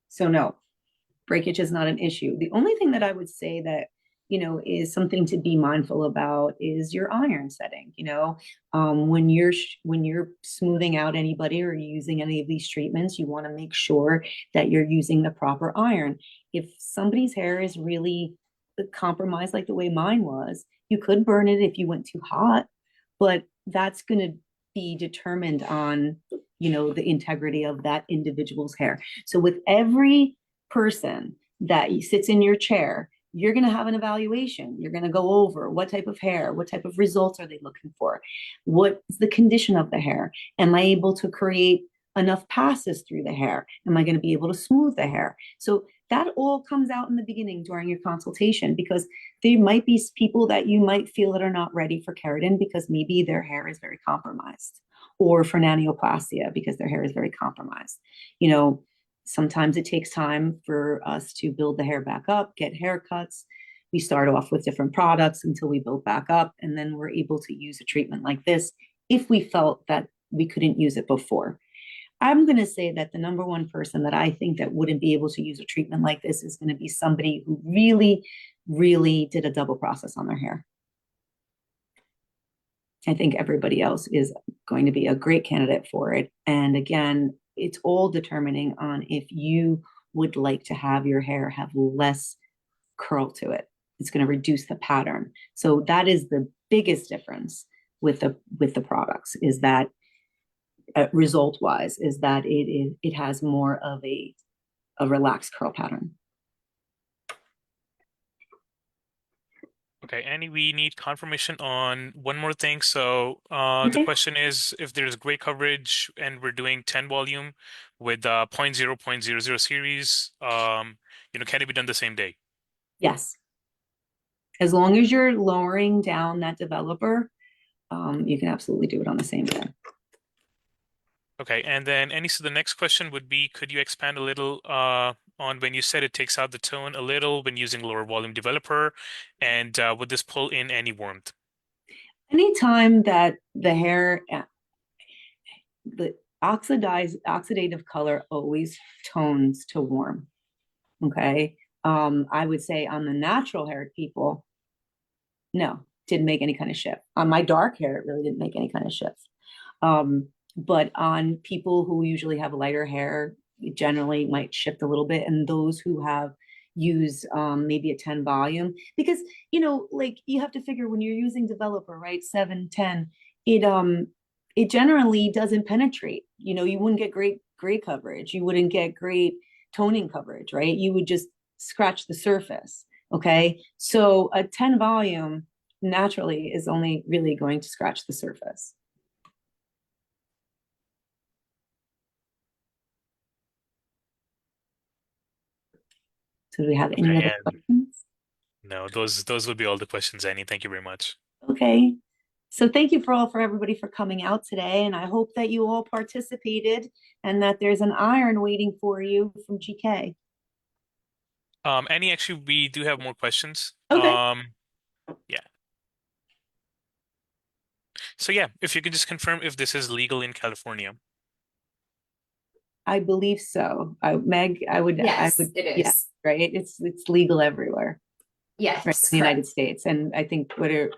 So no, breakage is not an issue. The only thing that I would say that, is something to be mindful about is your iron setting. When you're smoothing out anybody or using any of these treatments, you want to make sure that you're using the proper iron. If somebody's hair is really compromised like the way mine was, you could burn it if you went too hot, but that's going to be determined on, the integrity of that individual's hair. So with every person that sits in your chair, you're going to have an evaluation. You're going to go over what type of hair, what type of results are they looking for? What is the condition of the hair? Am I able to create enough passes through the hair? Am I going to be able to smooth the hair? So that all comes out in the beginning during your consultation, because there might be people that you might feel that are not ready for keratin because maybe their hair is very compromised, or for nanioplastia because their hair is very compromised. Sometimes it takes time for us to build the hair back up, get haircuts. We start off with different products until we build back up, and then we're able to use a treatment like this if we felt that we couldn't use it before. I'm going to say that the number one person that I think that wouldn't be able to use a treatment like this is going to be somebody who really, really did a double process on their hair. I think everybody else is going to be a great candidate for it. And again, it's all determining on if you would like to have your hair have less curl to it. It's going to reduce the pattern. So that is the biggest difference with the products, is that result wise, is that it has more of a relaxed curl pattern. Okay, Annie, we need confirmation on one more thing. So the Okay. question is, if there's great coverage and we're doing 10 volume with 0.0.00 series, can it be done the same day? Yes. As long as you're lowering down that developer, you can absolutely do it on the same day. Okay, and then Annie, so the next question would be, could you expand a little on when you said it takes out the tone a little when using lower volume developer, and would this pull in any warmth? Anytime that the hair, the oxidative color always tones to warm. Okay. I would say on the natural haired people, no, didn't make any kind of shift. On my dark hair, it really didn't make any kind of shift. But on people who usually have lighter hair, it generally might shift a little bit. And those who have used maybe a 10 volume, because, like you have to figure when you're using developer, right? 7, 10, it generally doesn't penetrate. You wouldn't get great coverage. You wouldn't get great toning coverage, right? You would just scratch the surface. Okay. So a 10 volume naturally is only really going to scratch the surface. So do we have any other questions? No, those would be all the questions, Annie. Thank you very much. Okay. So thank you for everybody for coming out today. And I hope that you all participated and that there's an iron waiting for you from GK. Annie, actually, we do have more questions. Okay. Yeah. So yeah, if you could just confirm if this is legal in California. I believe so. Meg, I would, Yes, it is. Yes, right? It's legal everywhere. Yes, right, in the United States. And I think we're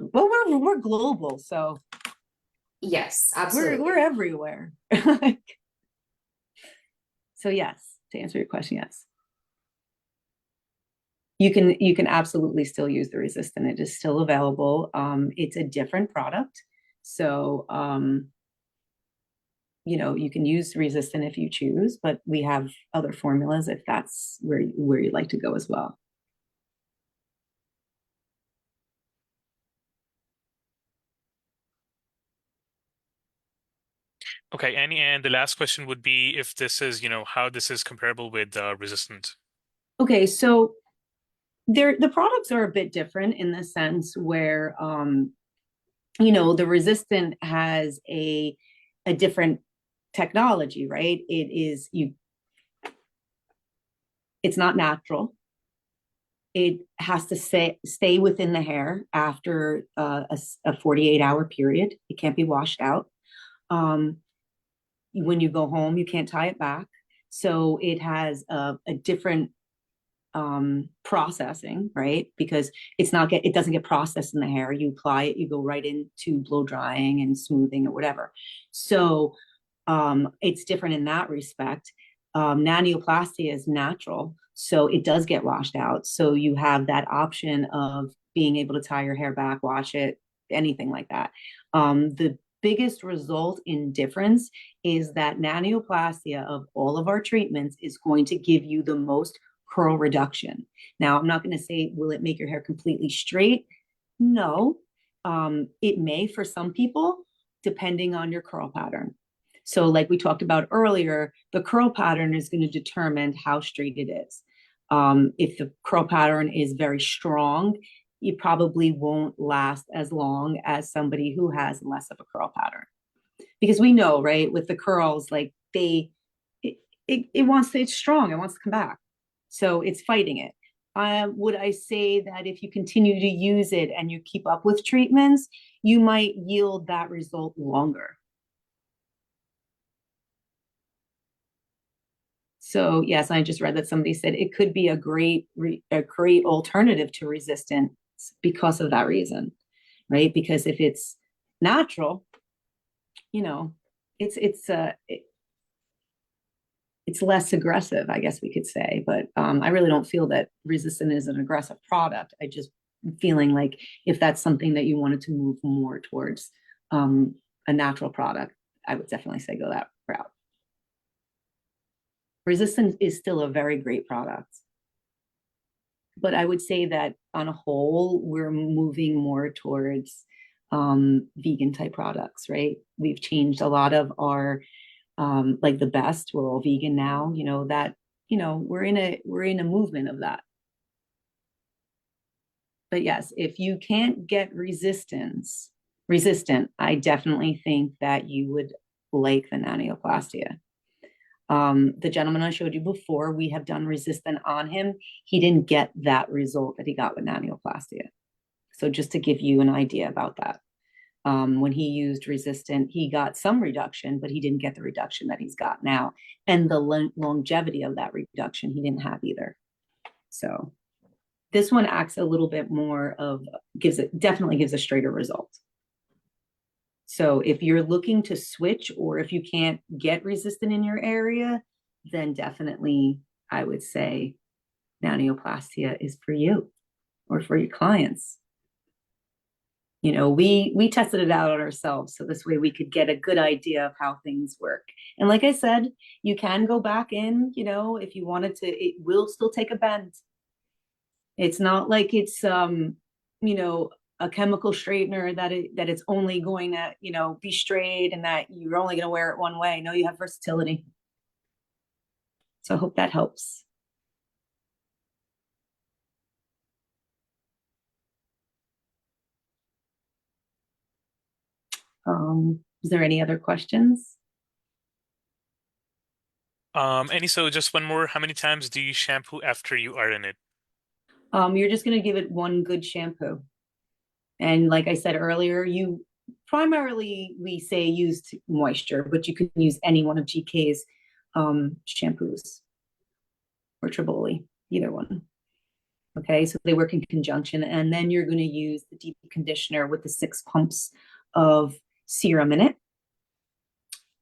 global, so yes, absolutely. we're everywhere. So yes, to answer your question, yes. You can absolutely still use the resistant. It is still available. It's a different product. So you can use resistant if you choose, but we have other formulas if that's where you'd like to go as well. Okay, Annie, and the last question would be if this is, how this is comparable with resistant. Okay, so the products are a bit different in the sense where the resistant has a different technology, right? It's not natural. It has to stay within the hair after a 48-hour period. It can't be washed out. When you go home, you can't tie it back. So it has a different processing, right? Because it doesn't get processed in the hair. You apply it, you go right into blow drying and smoothing or whatever. So it's different in that respect. Nanioplastia is natural, so it does get washed out. So you have that option of being able to tie your hair back, wash it, anything like that. The biggest result in difference is that nanioplastia of all of our treatments is going to give you the most curl reduction. Now, I'm not going to say, will it make your hair completely straight? No. It may for some people, depending on your curl pattern. So like we talked about earlier, the curl pattern is going to determine how straight it is. If the curl pattern is very strong, you probably won't last as long as somebody who has less of a curl pattern. Because we know, right, with the curls, like it's strong, it wants to come back. So it's fighting it. would I say that if you continue to use it and you keep up with treatments, you might yield that result longer. So yes, I just read that somebody said it could be a great alternative to resistance because of that reason, right? Because if it's natural, you know, it's less aggressive, I guess we could say. But I really don't feel that resistant is an aggressive product. I just feeling like if that's something that you wanted to move more towards a natural product, I would definitely say go that route. Resistance is still a very great product. But I would say that on a whole, we're moving more towards vegan type products, right? We've changed a lot of our like the best, we're all vegan now, you know, that, you know, we're in a movement of that. But yes, if you can't get resistant, I definitely think that you would like the Nanioplastia. The gentleman I showed you before, we have done resistant on him. He didn't get that result that he got with Nanioplastia. So just to give you an idea about that. When he used resistant, he got some reduction, but he didn't get the reduction that he's got now. And the longevity of that reduction, he didn't have either. So this one acts a little bit more of, definitely gives a straighter result. So if you're looking to switch, or if you can't get resistant in your area, then definitely I would say Nanioplastia is for you or for your clients. You know, we tested it out on ourselves, so this way we could get a good idea of how things work. And like I said, you can go back in, you know, if you wanted to, it will still take a bend. It's not like it's you know, a chemical straightener that it's only going to, you know, be straight and that you're only going to wear it one way. No, you have versatility. So I hope that helps. Is there any other questions? So just one more. How many times do you shampoo after you iron it? You're just going to give it one good shampoo. And like I said earlier, you primarily, we say use moisture, but you can use any one of GK's shampoos or Triboli, either one. Okay, so they work in conjunction. And then you're going to use the deep conditioner with the 6 pumps of serum in it.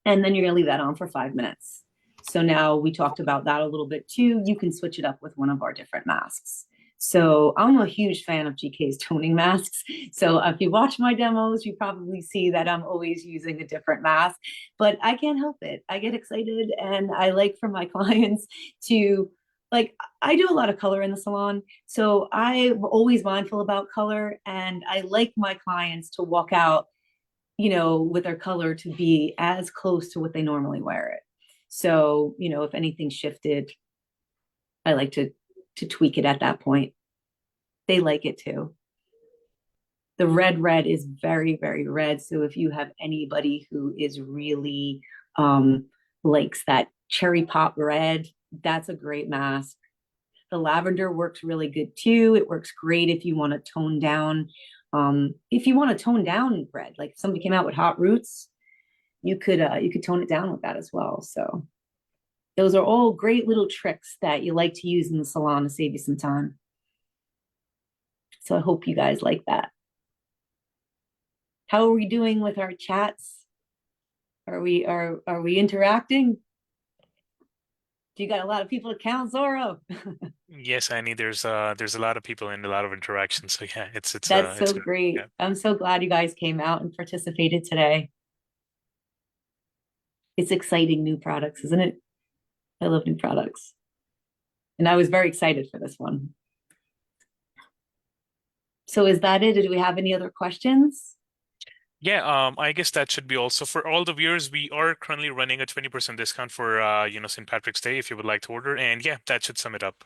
And then you're going to leave that on for 5 minutes. So now we talked about that a little bit too. You can switch it up with one of our different masks. So I'm a huge fan of GK's toning masks. So if you watch my demos, you probably see that I'm always using a different mask, but I can't help it. I get excited and I like for my clients to, like, I do a lot of color in the salon. So I'm always mindful about color, and I like my clients to walk out, you know, with their color to be as close to what they normally wear it. So, you know, if anything shifted, I like to tweak it at that point. They like it too. The red is very, very red. So if you have anybody who is really likes that cherry pop red, that's a great mask. The lavender works really good too. It works great if you want to tone down. If you want to tone down red, like if somebody came out with hot roots, you could tone it down with that as well. So those are all great little tricks that you like to use in the salon to save you some time. So I hope you guys like that. How are we doing with our chats? Are we interacting? Do you got a lot of people to count, Zorro? Yes, Annie, there's a lot of people and a lot of interaction. So yeah, it's That's so good. great. Yeah. I'm so glad you guys came out and participated today. It's exciting, new products, isn't it? I love new products. And I was very excited for this one. So is that it? Did we have any other questions? Yeah, I guess that should be also for all the viewers. We are currently running a 20% discount for you know, St. Patrick's Day if you would like to order. And yeah, that should sum it up.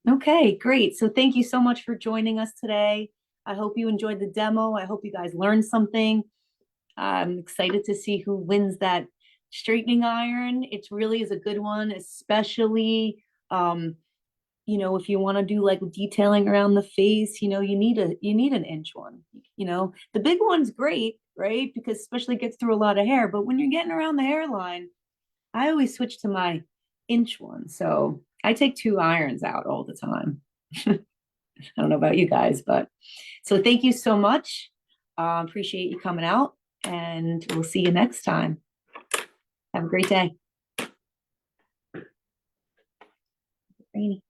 Okay, great. So thank you so much for joining us today. I hope you enjoyed the demo. I hope you guys learned something. I'm excited to see who wins that straightening iron. It really is a good one, especially you know, if you want to do like detailing around the face, you know, you need an inch one. You know, the big one's great, right? Because especially gets through a lot of hair. But when you're getting around the hairline, I always switch to my inch one. So I take 2 irons out all the time. I don't know about you guys, but so thank you so much. Appreciate you coming out, and we'll see you next time. Have a great day. Rainy.